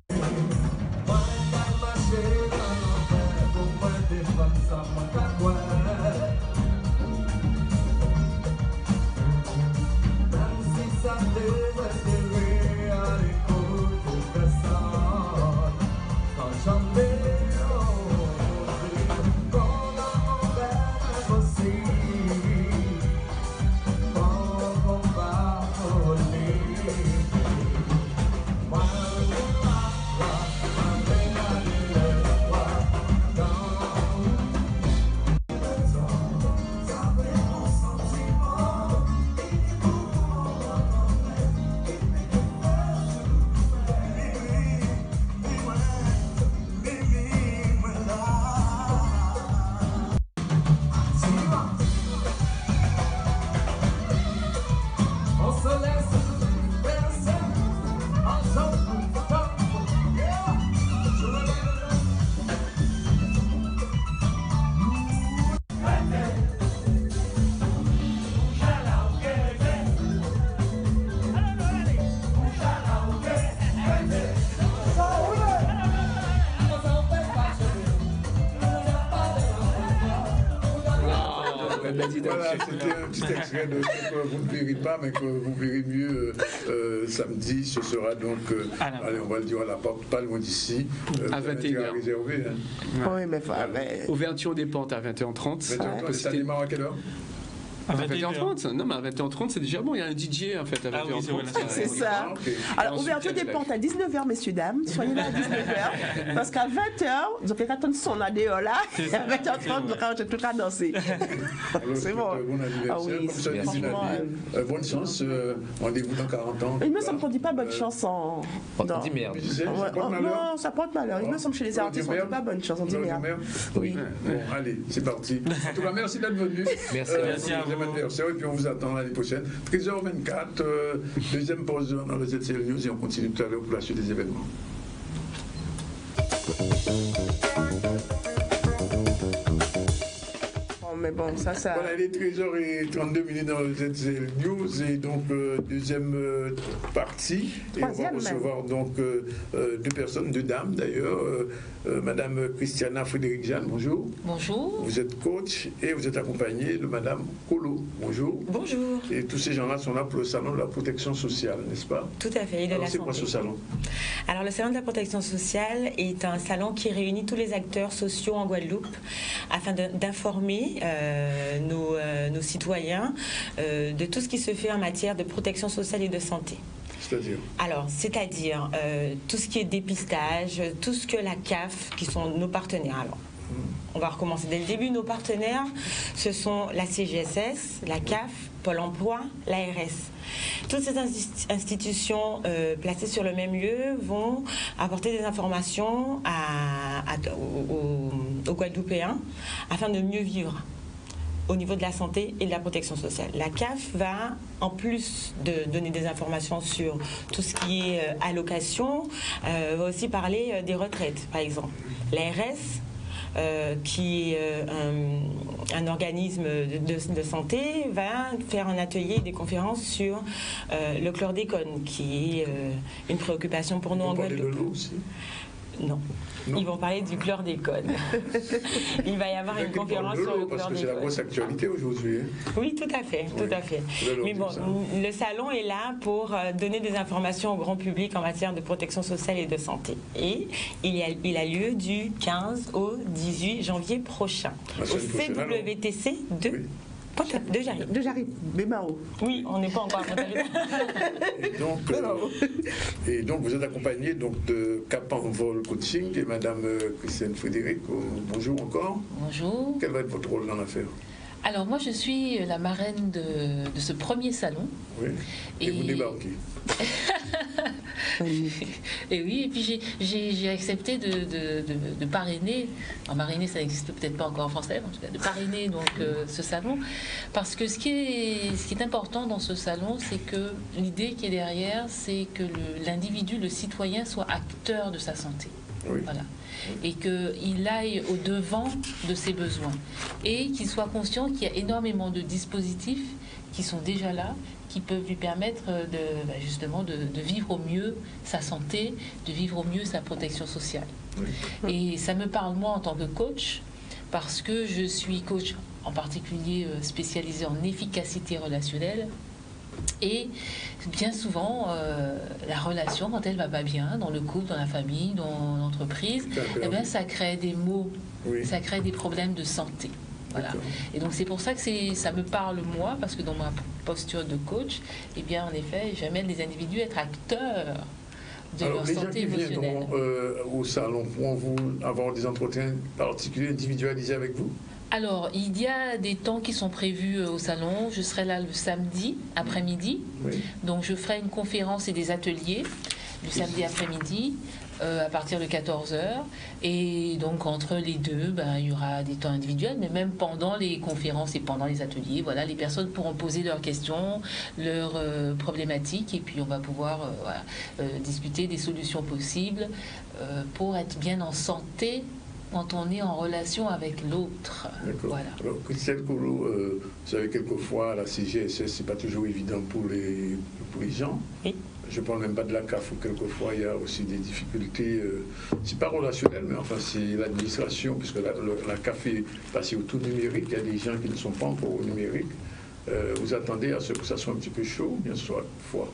Voilà, c'était un petit extrait de ce que vous ne verrez pas, mais que vous verrez mieux samedi. Ce sera donc, allez, on va le dire à la porte, pas loin d'ici. À 21h. Réservé, hein. Oui, mais... Ouverture des portes à 21h30. Ça démarre à quelle heure? À 21h30? Non, mais à 21h30, c'est déjà bon. Il y a un DJ en fait à 21h30. C'est ça. Alors, ouverture des portes à 19h, messieurs, dames. Soyez là à 19h. Parce qu'à 20h, vous avez attendre son adéo là. Et à 20h30, vous aurez tout à danser. C'est bon. Bon anniversaire. Bonne chance. Rendez-vous dans 40 ans. Il me semble qu'on ne dit pas bonne chance en. On dit merde. Non, ça porte malheur. Il me semble chez les artistes, on ne dit pas bonne chance, on dit merde. Oui. Bon, allez, c'est parti. En tout cas, merci d'être venu. Merci à vous. Anniversaire et puis on vous attend l'année prochaine. 13h24, deuxième pause dans le ZCL News et on continue tout à l'heure pour la suite des événements. Mais bon, ça... Voilà, il est 13h32 dans le ZCL News et donc deuxième partie. Et on va recevoir donc deux personnes, deux dames d'ailleurs. Madame Christiana Frédéric-Jeanne, bonjour. Bonjour. Vous êtes coach et vous êtes accompagnée de Madame Colo. Bonjour. Bonjour. Et tous ces gens-là sont là pour le salon de la protection sociale, n'est-ce pas? Tout à fait. Alors, c'est quoi ce salon? Alors, le salon de la protection sociale est un salon qui réunit tous les acteurs sociaux en Guadeloupe afin d'informer nos citoyens de tout ce qui se fait en matière de protection sociale et de santé. C'est-à-dire? Alors, c'est-à-dire tout ce qui est dépistage, tout ce que la CAF, qui sont nos partenaires. Alors, on va recommencer dès le début. Nos partenaires, ce sont la CGSS, la CAF, Pôle emploi, l'ARS. Toutes ces institutions placées sur le même lieu vont apporter des informations aux Guadeloupéens afin de mieux vivre au niveau de la santé et de la protection sociale. La CAF va, en plus de donner des informations sur tout ce qui est allocation, va aussi parler des retraites, par exemple. L'ARS, qui est un organisme de santé, va faire un atelier et des conférenses sur le chlordécone, qui est une préoccupation pour nous en Guadeloupe. Non. Ils vont parler du chlordécone. Il va y avoir une conférence sur le chlordécone. Parce que c'est la grosse actualité aujourd'hui. Oui, tout à fait, tout à fait. Mais bon, le salon est là pour donner des informations au grand public en matière de protection sociale et de santé. Et il a lieu du 15 au 18 janvier prochain au CWTC de Jarry, Bémao. Oui, on n'est pas encore à et donc, vous êtes accompagné de Cap Envol Coaching et Madame Christiane Frédéric. Bonjour encore. Bonjour. Quel va être votre rôle dans l'affaire? Alors moi je suis la marraine de ce premier salon. Oui. Et vous débarquez. Et oui, et puis j'ai accepté de parrainer. Alors marrainer, ça n'existe peut-être pas encore en français, en tout cas de parrainer donc ce salon, parce que ce qui est important dans ce salon, c'est que l'idée qui est derrière, c'est que l'individu, le citoyen, soit acteur de sa santé. Oui. Voilà. Et qu'il aille au-devant de ses besoins et qu'il soit conscient qu'il y a énormément de dispositifs qui sont déjà là, qui peuvent lui permettre justement de vivre au mieux sa santé, de vivre au mieux sa protection sociale. Oui. Et ça me parle moi en tant que coach, parce que je suis coach en particulier spécialisé en efficacité relationnelle. Et bien souvent, la relation, quand elle va pas bien, dans le couple, dans la famille, dans l'entreprise, eh bien, ça crée des maux, oui. Ça crée des problèmes de santé. Voilà. Et donc c'est pour ça que ça me parle moi, parce que dans ma posture de coach, eh bien, en effet, j'amène les individus à être acteurs de leur santé émotionnelle. Les gens qui viendront au salon pourront vous avoir des entretiens particuliers, individualisés avec vous? Alors, il y a des temps qui sont prévus au salon. Je serai là le samedi après-midi. Oui. Donc, je ferai une conférence et des ateliers le samedi après-midi à partir de 14h. Et donc, entre les deux, il y aura des temps individuels, mais même pendant les conférences et pendant les ateliers, voilà, les personnes pourront poser leurs questions, leurs problématiques, et puis on va pouvoir discuter des solutions possibles pour être bien en santé quand on est en relation avec l'autre. Voilà. Alors, Christiane Collot, vous savez, quelquefois, la CGSS, c'est pas toujours évident pour les gens. Oui. Je ne parle même pas de la CAF, où quelquefois, il y a aussi des difficultés. C'est pas relationnel, mais enfin, c'est l'administration, puisque la CAF est passée au tout numérique. Il y a des gens qui ne sont pas encore au numérique. Vous attendez à ce que ça soit un petit peu chaud, bien sûr, fois.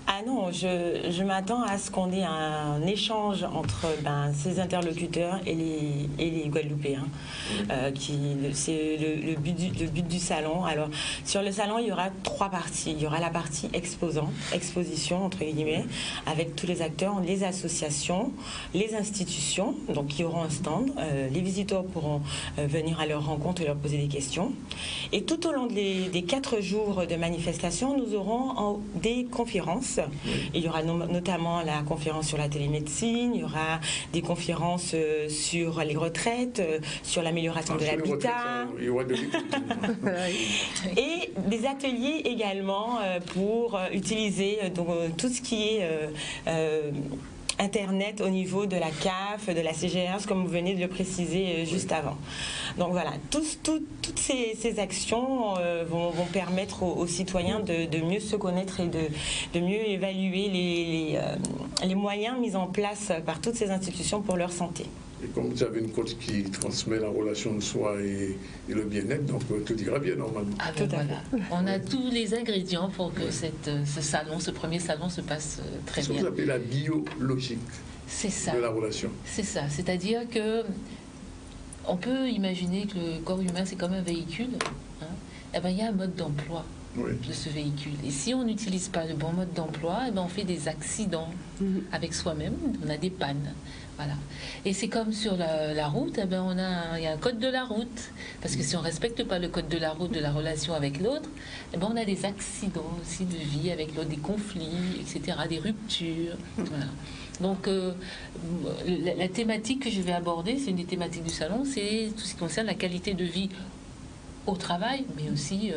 Ah non, je m'attends à ce qu'on ait un échange entre ces interlocuteurs et les Guadeloupéens. C'est le but du salon. Alors, sur le salon, il y aura 3 parties. Il y aura la partie exposition, entre guillemets, avec tous les acteurs, les associations, les institutions, donc qui auront un stand. Les visiteurs pourront venir à leur rencontre et leur poser des questions. Et tout au long des 4 jours de manifestation, nous aurons des conférences. Il y aura notamment la conférence sur la télémédecine, il y aura des conférences sur les retraites, sur l'amélioration de l'habitat. Et des ateliers également pour utiliser tout ce qui est Internet au niveau de la CAF, de la CGRS, comme vous venez de le préciser juste avant. Donc voilà, toutes ces actions vont permettre aux citoyens de mieux se connaître et de mieux évaluer les moyens mis en place par toutes ces institutions pour leur santé. Et comme vous avez une coach qui transmet la relation de soi et le bien-être, donc tout ira bien normalement. Ah ben voilà. On a tous les ingrédients pour que ce premier salon se passe très bien. C'est ce que vous appelez la biologique de la relation. C'est ça, c'est-à-dire que on peut imaginer que le corps humain c'est comme un véhicule. Hein. Eh ben, il y a un mode d'emploi de ce véhicule. Et si on n'utilise pas le bon mode d'emploi, eh ben, on fait des accidents avec soi-même, on a des pannes. Voilà. Et c'est comme sur la route, eh ben il y a un code de la route. Parce que si on ne respecte pas le code de la route de la relation avec l'autre, eh ben on a des accidents aussi de vie avec l'autre, des conflits, etc., des ruptures. Voilà. Donc, la thématique que je vais aborder, c'est une des thématiques du salon, c'est tout ce qui concerne la qualité de vie au travail, mais aussi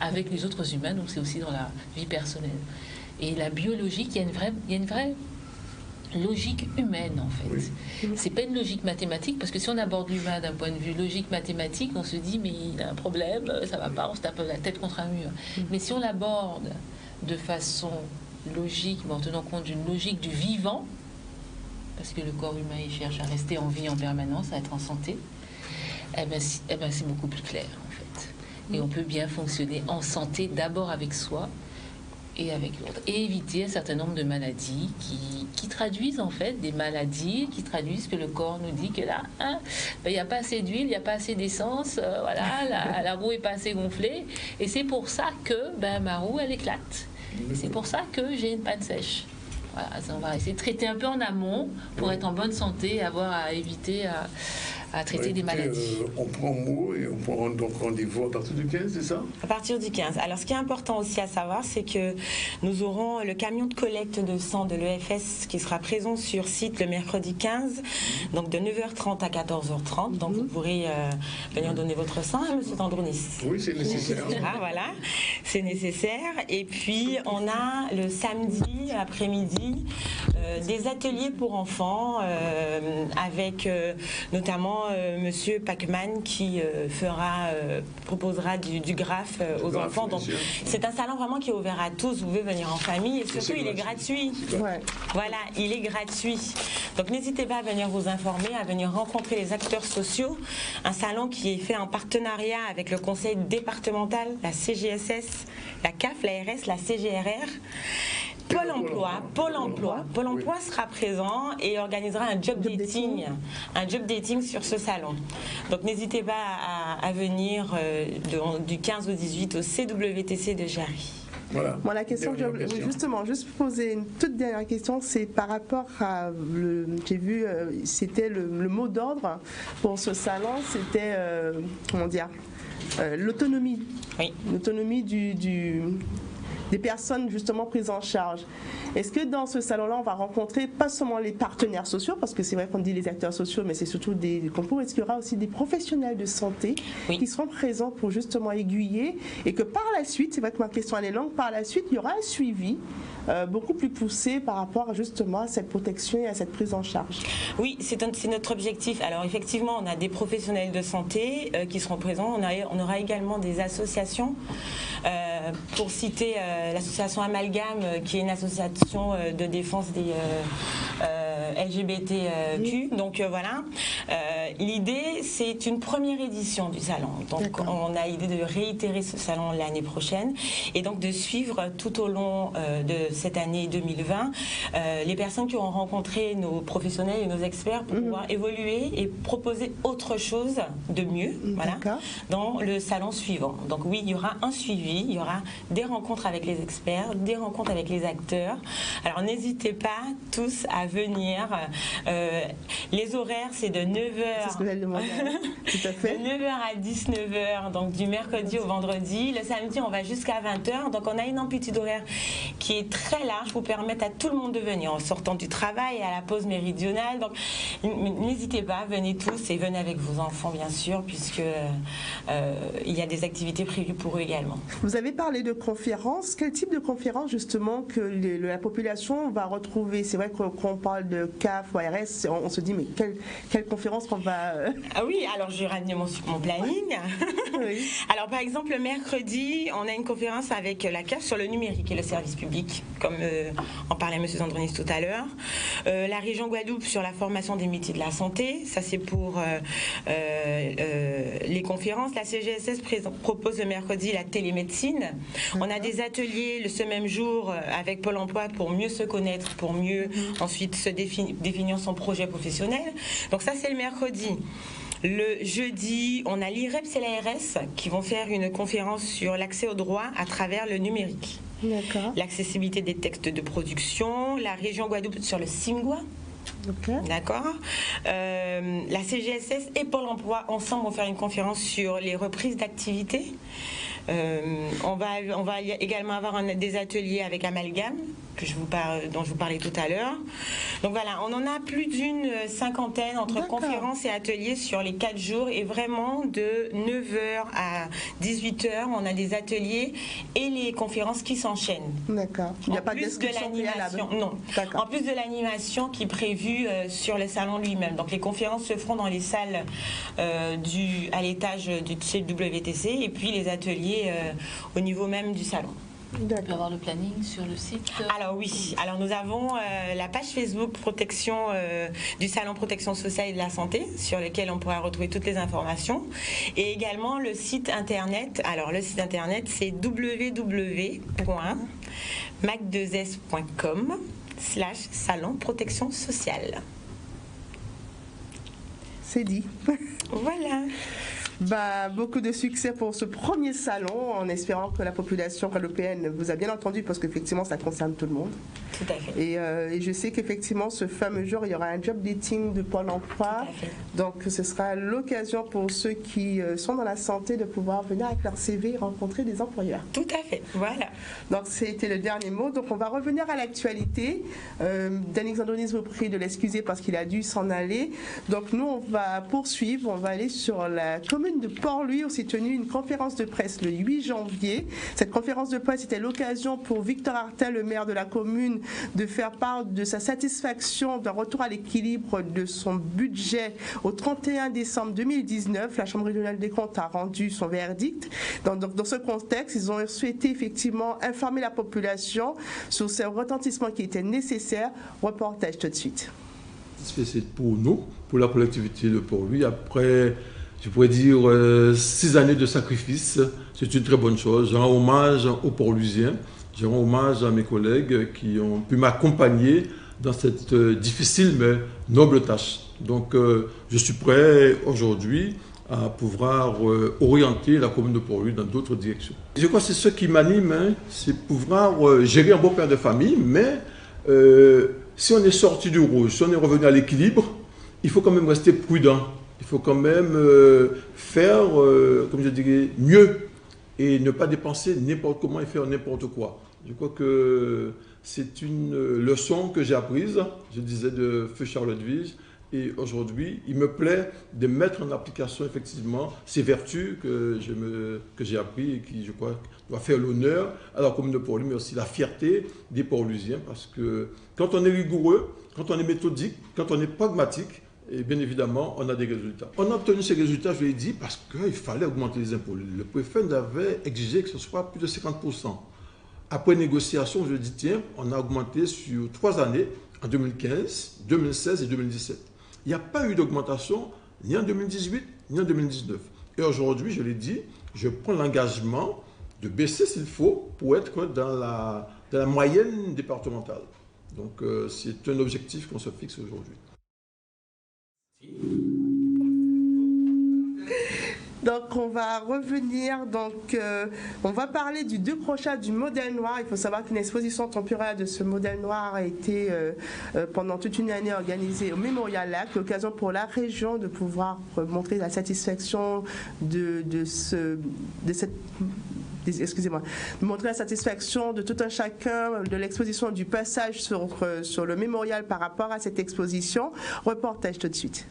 avec les autres humains, donc c'est aussi dans la vie personnelle. Et la biologie, il y a une vraie logique humaine en fait. Oui. C'est pas une logique mathématique, parce que si on aborde l'humain d'un point de vue logique mathématique, on se dit mais il a un problème, ça va pas, on se tape la tête contre un mur. Mais si on l'aborde de façon logique, mais en tenant compte d'une logique du vivant, parce que le corps humain il cherche à rester en vie en permanence, à être en santé, c'est beaucoup plus clair en fait. Et on peut bien fonctionner en santé d'abord avec soi et avec l'autre. Et éviter un certain nombre de maladies qui traduisent en fait des maladies, qui traduisent que le corps nous dit que là, il n'y a pas assez d'huile, il n'y a pas assez d'essence, voilà, la roue n'est pas assez gonflée. Et c'est pour ça que ma roue, elle éclate. C'est pour ça que j'ai une panne sèche. Voilà, on va essayer de traiter un peu en amont pour être en bonne santé et avoir à éviter à traiter des maladies. On prend mot et on prend donc rendez-vous à partir du 15, c'est ça? À partir du 15. Alors ce qui est important aussi à savoir, c'est que nous aurons le camion de collecte de sang de l'EFS qui sera présent sur site le mercredi 15, donc de 9h30 à 14h30. Donc vous pourrez venir donner votre sang à M. Tandrounis. Oui, c'est nécessaire. Voilà, c'est nécessaire. Et puis on a le samedi après-midi des ateliers pour enfants avec notamment Monsieur Pacman qui proposera du graphe aux enfants. Donc c'est un salon vraiment qui est ouvert à tous. Vous pouvez venir en famille et surtout il est gratuit. Ouais. Voilà, il est gratuit. Donc n'hésitez pas à venir vous informer, à venir rencontrer les acteurs sociaux. Un salon qui est fait en partenariat avec le conseil départemental, la CGSS, la CAF, la RS, la CGRR. Pôle emploi sera présent et organisera un job dating sur ce salon. Donc n'hésitez pas à venir du 15 au 18 au CWTC de Jarry. Voilà. Bon, la question que justement, juste poser une toute dernière question, c'est par rapport à j'ai vu, c'était le mot d'ordre pour ce salon, c'était comment dire, l'autonomie. Oui. L'autonomie des personnes justement prises en charge. Est-ce que dans ce salon-là, on va rencontrer pas seulement les partenaires sociaux, parce que c'est vrai qu'on dit les acteurs sociaux, mais c'est surtout des concours, est-ce qu'il y aura aussi des professionnels de santé qui seront présents pour justement aiguiller, et que par la suite, c'est vrai que ma question elle est longue, par la suite, il y aura un suivi beaucoup plus poussé par rapport justement à cette protection et à cette prise en charge? Oui, c'est notre objectif. Alors effectivement, on a des professionnels de santé qui seront présents, on aura également des associations, pour citer l'association Amalgame, qui est une association de défense des LGBTQ. Donc voilà, l'idée c'est une première édition du salon. Donc on a l'idée de réitérer ce salon l'année prochaine et donc de suivre tout au long de cette année 2020 les personnes qui auront rencontré nos professionnels et nos experts pour pouvoir évoluer et proposer autre chose de mieux, voilà, dans le salon suivant. Donc oui, il y aura un suivi, il y aura des rencontres avec les experts, des rencontres avec les acteurs. Alors n'hésitez pas tous à venir. Les horaires, c'est de 9h tout à fait. De 9h à 19h, donc du mercredi au vendredi. Le samedi, on va jusqu'à 20h. Donc on a une amplitude horaire qui est très large pour permettre à tout le monde de venir en sortant du travail et à la pause méridionale. Donc n'hésitez pas, venez tous et venez avec vos enfants bien sûr, puisque il y a des activités prévues pour eux également. Vous avez parlé de conférences. Quel type de conférences justement que la population va retrouver? C'est vrai qu'on parle de CAF ou ARS, on se dit mais quelle conférence qu'on va... Ah oui, alors je ramené mon planning. Oui. Alors par exemple le mercredi, on a une conférence avec la CAF sur le numérique et le service public, comme en parlait M. Zandronis tout à l'heure. La région Guadeloupe sur la formation des métiers de la santé, ça c'est pour les conférences. La CGSS propose le mercredi la télémédecine. On a des ateliers ce même jour avec Pôle emploi pour mieux se connaître, pour mieux ensuite se définir son projet professionnel. Donc ça c'est le mercredi. Le jeudi, on a l'IREPS et l'ARS qui vont faire une conférence sur l'accès au droit à travers le numérique. L'accessibilité des textes de production, la région Guadeloupe sur le SIMGUA. D'accord. La CGSS et Pôle emploi ensemble vont faire une conférence sur les reprises d'activité. On va également avoir des ateliers avec Amalgame dont je vous parlais tout à l'heure. Donc voilà, on en a plus d'une cinquantaine entre conférences et ateliers sur les 4 jours et vraiment de 9h à 18h, on a des ateliers et les conférences qui s'enchaînent. D'accord. Il n'y a pas de l'animation. Non. En plus de l'animation qui est prévue sur le salon lui-même. Donc les conférences se feront dans les salles à l'étage du CWTC et puis les ateliers au niveau même du salon. On peut avoir le planning sur le site. Alors oui, alors nous avons la page Facebook protection du Salon Protection Sociale et de la Santé, sur lequel on pourra retrouver toutes les informations. Et également le site internet. Alors le site internet, c'est www.mac2s.com/salon protection sociale. C'est dit. Voilà. Beaucoup de succès pour ce premier salon, en espérant que la population guadeloupéenne vous a bien entendu, parce qu'effectivement, ça concerne tout le monde. Tout à fait. Et je sais qu'effectivement, ce fameux jour, il y aura un job dating de Pôle emploi. Donc, ce sera l'occasion pour ceux qui sont dans la santé de pouvoir venir avec leur CV et rencontrer des employeurs. Tout à fait, voilà. Donc, c'était le dernier mot. Donc, on va revenir à l'actualité. Danny Xandonis vous prie de l'excuser parce qu'il a dû s'en aller. Donc, nous, on va poursuivre. On va aller sur la commune de Port-Louis, où s'est tenue une conférence de presse le 8 janvier. Cette conférence de presse était l'occasion pour Victor Artel, le maire de la commune, de faire part de sa satisfaction d'un retour à l'équilibre de son budget au 31 décembre 2019. La Chambre régionale des comptes a rendu son verdict. Dans ce contexte, ils ont souhaité effectivement informer la population sur ces retentissements qui étaient nécessaires. Reportage tout de suite. C'est pour nous, pour la collectivité de Port-Louis, après, je pourrais dire, 6 années de sacrifice, c'est une très bonne chose. Je rends hommage aux Port-Louisiens, je rends hommage à mes collègues qui ont pu m'accompagner dans cette difficile mais noble tâche. Donc, je suis prêt aujourd'hui à pouvoir orienter la commune de Port-Louis dans d'autres directions. Je crois que c'est ce qui m'anime, c'est pouvoir gérer un bon père de famille, mais si on est sorti du rouge, si on est revenu à l'équilibre, il faut quand même rester prudent. Il faut quand même faire, comme je dirais, mieux et ne pas dépenser n'importe comment et faire n'importe quoi. Je crois que c'est une leçon que j'ai apprise, je disais, de Feu Charles Edwige. Et aujourd'hui, il me plaît de mettre en application effectivement ces vertus que j'ai apprises et qui, je crois, doivent faire l'honneur à la commune de Port-Louis, mais aussi la fierté des Port-Louisiens. Parce que quand on est rigoureux, quand on est méthodique, quand on est pragmatique, et bien évidemment, on a des résultats. On a obtenu ces résultats, je l'ai dit, parce qu'il fallait augmenter les impôts. Le préfet nous avait exigé que ce soit plus de 50%. Après négociation, je dis, tiens, on a augmenté sur 3 années, en 2015, 2016 et 2017. Il n'y a pas eu d'augmentation ni en 2018, ni en 2019. Et aujourd'hui, je l'ai dit, je prends l'engagement de baisser s'il faut pour être dans la moyenne départementale. Donc, c'est un objectif qu'on se fixe aujourd'hui. Donc on va revenir, on va parler du décrochage du modèle noir. Il faut savoir qu'une exposition temporaire de ce modèle noir a été pendant toute une année organisée au Mémorial Lac, l'occasion pour la région de pouvoir montrer la satisfaction montrer la satisfaction de tout un chacun de l'exposition, du passage sur le mémorial par rapport à cette exposition. Reportage tout de suite.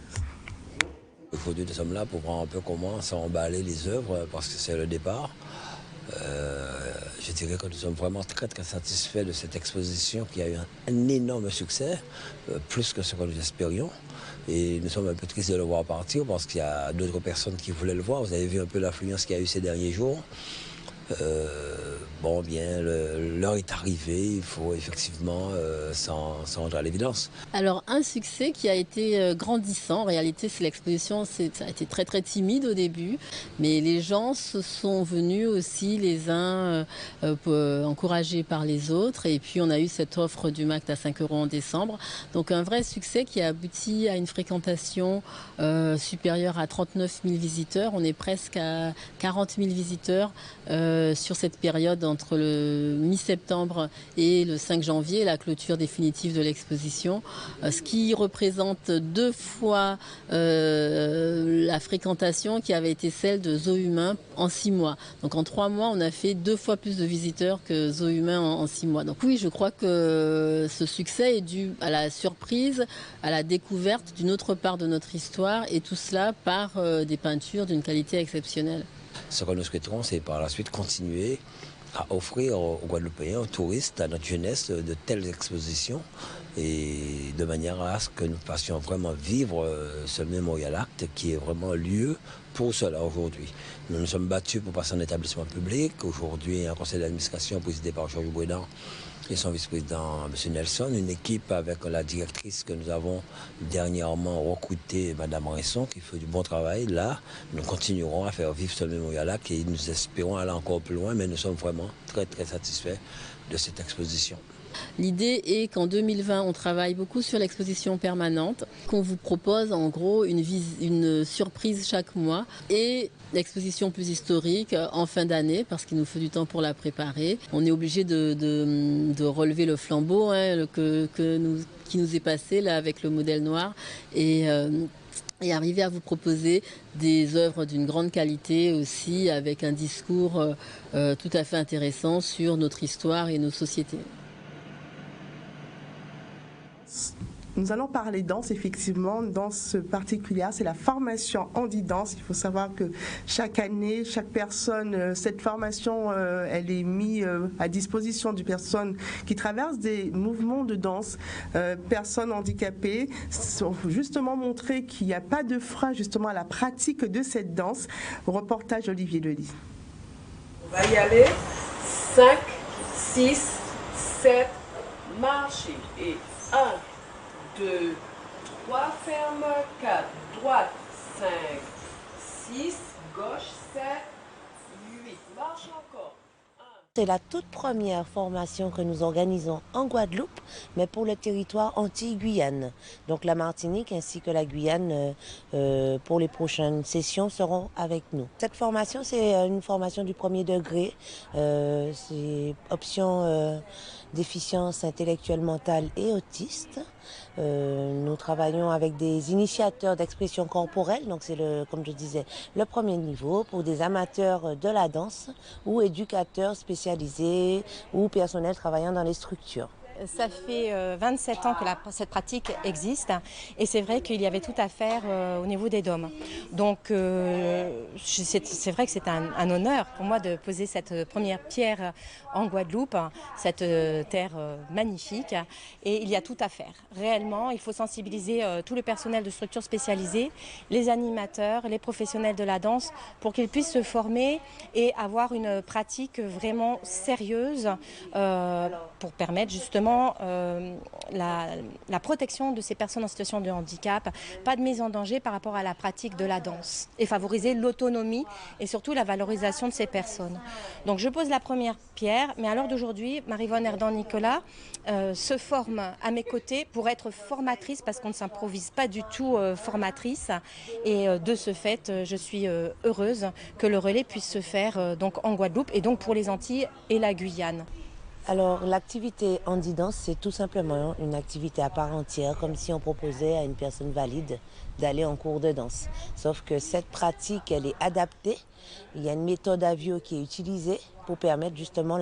Aujourd'hui, nous sommes là pour voir un peu comment s'emballer les œuvres, parce que c'est le départ. Je dirais que nous sommes vraiment très très satisfaits de cette exposition qui a eu un énorme succès, plus que ce que nous espérions. Et nous sommes un peu tristes de le voir partir parce qu'il y a d'autres personnes qui voulaient le voir. Vous avez vu un peu l'affluence qu'il y a eu ces derniers jours. L'heure est arrivée, il faut effectivement s'en rendre à l'évidence. Alors un succès qui a été grandissant, en réalité c'est l'exposition, ça a été très très timide au début, mais les gens se sont venus aussi les uns encouragés par les autres, et puis on a eu cette offre du MACT à 5 € en décembre, donc un vrai succès qui a abouti à une fréquentation supérieure à 39 000 visiteurs, on est presque à 40 000 visiteurs sur cette période entre le mi-septembre et le 5 janvier, la clôture définitive de l'exposition, ce qui représente 2 fois la fréquentation qui avait été celle de Zoo Humain en 6 mois. Donc en 3 mois, on a fait 2 fois plus de visiteurs que Zoo Humain en 6 mois. Donc oui, je crois que ce succès est dû à la surprise, à la découverte d'une autre part de notre histoire, et tout cela par des peintures d'une qualité exceptionnelle. Ce que nous souhaiterons, c'est par la suite continuer à offrir aux Guadeloupéens, aux touristes, à notre jeunesse, de telles expositions, et de manière à ce que nous fassions vraiment vivre ce Mémorial Act qui est vraiment un lieu pour cela aujourd'hui. Nous nous sommes battus pour passer en établissement public. Aujourd'hui, un conseil d'administration présidé par Georges Bouédan et son vice-président M. Nelson, une équipe avec la directrice que nous avons dernièrement recrutée, Mme Resson, qui fait du bon travail. Là, nous continuerons à faire vivre ce mémorial-là et nous espérons aller encore plus loin, mais nous sommes vraiment très très satisfaits de cette exposition. L'idée est qu'en 2020, on travaille beaucoup sur l'exposition permanente, qu'on vous propose en gros une surprise chaque mois et l'exposition plus historique en fin d'année parce qu'il nous faut du temps pour la préparer. On est obligé de relever le flambeau qui nous est passé là avec le modèle noir et arriver à vous proposer des œuvres d'une grande qualité aussi avec un discours tout à fait intéressant sur notre histoire et nos sociétés. Nous allons parler danse, effectivement. Danse particulière, c'est la formation Handi-Danse. Il faut savoir que chaque année, chaque personne, cette formation, elle est mise à disposition des personnes qui traversent des mouvements de danse, personnes handicapées, pour justement montrer qu'il n'y a pas de frein justement à la pratique de cette danse. Reportage Olivier Delis. On va y aller. 5, 6, 7, marchez. Et 1, 2, 3, ferme, 4, droite, 5, 6, gauche, 7, 8, marche encore. C'est la toute première formation que nous organisons en Guadeloupe, mais pour le territoire Antilles-Guyane. Donc la Martinique ainsi que la Guyane, pour les prochaines sessions, seront avec nous. Cette formation, c'est une formation du premier degré. C'est option déficience intellectuelle, mentale et autiste. Nous travaillons avec des initiateurs d'expression corporelle, donc c'est comme je disais, le premier niveau pour des amateurs de la danse ou éducateurs spécialisés ou personnels travaillant dans les structures. Ça fait 27 ans que cette pratique existe et c'est vrai qu'il y avait tout à faire au niveau des DOM. Donc c'est vrai que c'est un honneur pour moi de poser cette première pierre en Guadeloupe, cette terre magnifique, et il y a tout à faire. Réellement, il faut sensibiliser tout le personnel de structures spécialisées, les animateurs, les professionnels de la danse pour qu'ils puissent se former et avoir une pratique vraiment sérieuse pour permettre justement la protection de ces personnes en situation de handicap, pas de mise en danger par rapport à la pratique de la danse et favoriser l'autonomie et surtout la valorisation de ces personnes. Donc je pose la première pierre, mais à l'heure d'aujourd'hui, Marie-Vonne Herdan-Nicolas se forme à mes côtés pour être formatrice parce qu'on ne s'improvise pas du tout formatrice et de ce fait, je suis heureuse que le relais puisse se faire donc en Guadeloupe et donc pour les Antilles et la Guyane. Alors l'activité Handi-Danse, c'est tout simplement une activité à part entière, comme si on proposait à une personne valide d'aller en cours de danse. Sauf que cette pratique, elle est adaptée. Il y a une méthode AVIO qui est utilisée pour permettre justement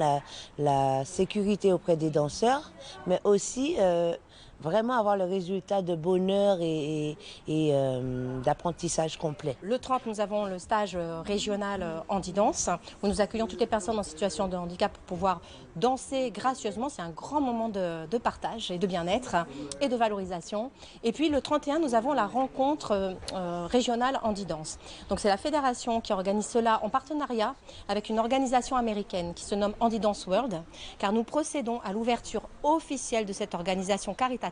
la sécurité auprès des danseurs, mais aussi vraiment avoir le résultat de bonheur et d'apprentissage complet. Le 30, nous avons le stage régional Handi-Danse, où nous accueillons toutes les personnes en situation de handicap pour pouvoir danser gracieusement. C'est un grand moment de partage et de bien-être et de valorisation. Et puis le 31, nous avons la rencontre régionale Handi-Danse. Donc c'est la fédération qui organise cela en partenariat avec une organisation américaine qui se nomme Handi-Danse World, car nous procédons à l'ouverture officielle de cette organisation caritative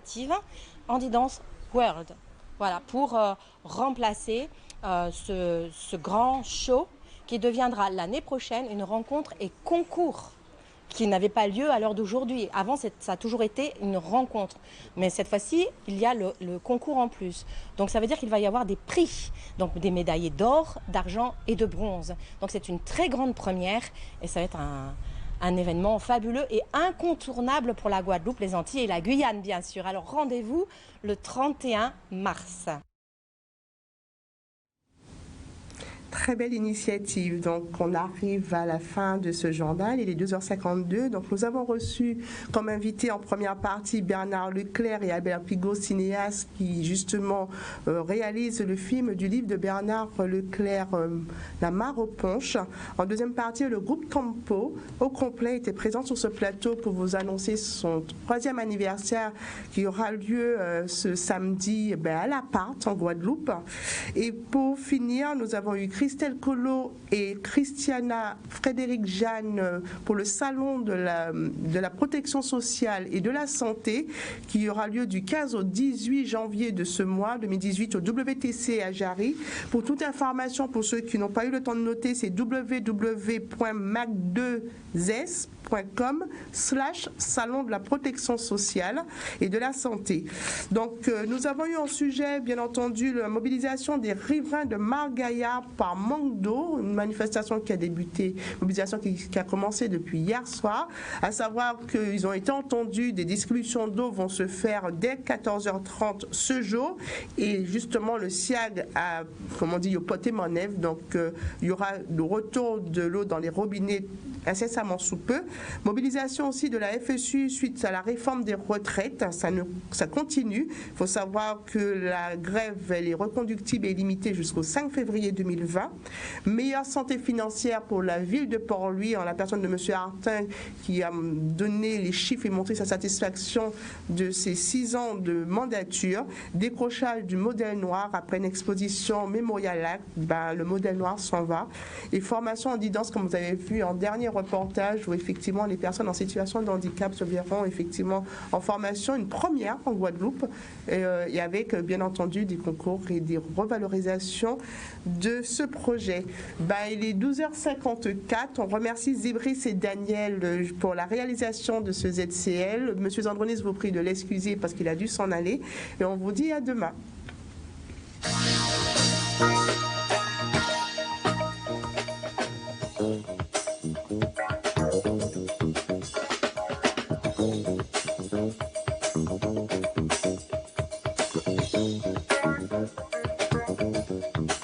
Handi-Danse World. Voilà, pour remplacer ce grand show qui deviendra l'année prochaine une rencontre et concours qui n'avait pas lieu à l'heure d'aujourd'hui. Avant, ça a toujours été une rencontre. Mais cette fois-ci, il y a le concours en plus. Donc ça veut dire qu'il va y avoir des prix, donc des médaillés d'or, d'argent et de bronze. Donc c'est une très grande première et ça va être un événement fabuleux et incontournable pour la Guadeloupe, les Antilles et la Guyane, bien sûr. Alors rendez-vous le 31 mars. Très belle initiative. Donc, on arrive à la fin de ce journal. Il est 2h52. Donc, nous avons reçu comme invité en première partie Bernard Leclerc et Albert Pigot, cinéastes qui, justement, réalisent le film du livre de Bernard Leclerc, La mare aux punches. En deuxième partie, le groupe Tempo, au complet, était présent sur ce plateau pour vous annoncer son 3e anniversaire qui aura lieu ce samedi à l'appart, en Guadeloupe. Et pour finir, nous avons eu Christelle Collot et Christiana Frédéric Jeanne pour le salon de la protection sociale et de la santé qui aura lieu du 15 au 18 janvier de ce mois 2018 au WTC à Jarry. Pour toute information, pour ceux qui n'ont pas eu le temps de noter, c'est www.mac2s.com/salon de la protection sociale et de la santé. Donc, nous avons eu en sujet, bien entendu, la mobilisation des riverains de Margaillard par manque d'eau, une manifestation qui a débuté, mobilisation qui a commencé depuis hier soir, à savoir qu'ils ont été entendus, des distributions d'eau vont se faire dès 14h30 ce jour, et justement le SIAG a, comme on dit, poté Monève, donc il y aura le retour de l'eau dans les robinets incessamment sous peu. Mobilisation aussi de la FSU suite à la réforme des retraites, ça continue. Il faut savoir que la grève elle est reconductible et limitée jusqu'au 5 février 2020. Meilleure santé financière pour la ville de Port-Louis, en la personne de M. Artin qui a donné les chiffres et montré sa satisfaction de ses 6 ans de mandature. Décrochage du modèle noir après une exposition Mémorial Act, le modèle noir s'en va. Et formation en didance, comme vous avez vu en dernier reportage, où effectivement les personnes en situation de handicap se verront effectivement en formation, une première en Guadeloupe, et avec bien entendu des concours et des revalorisations de ce projet. Il est 12h54. On remercie Zébris et Daniel pour la réalisation de ce ZCL. Monsieur Zandronis vous prie de l'excuser parce qu'il a dû s'en aller. Et on vous dit à demain.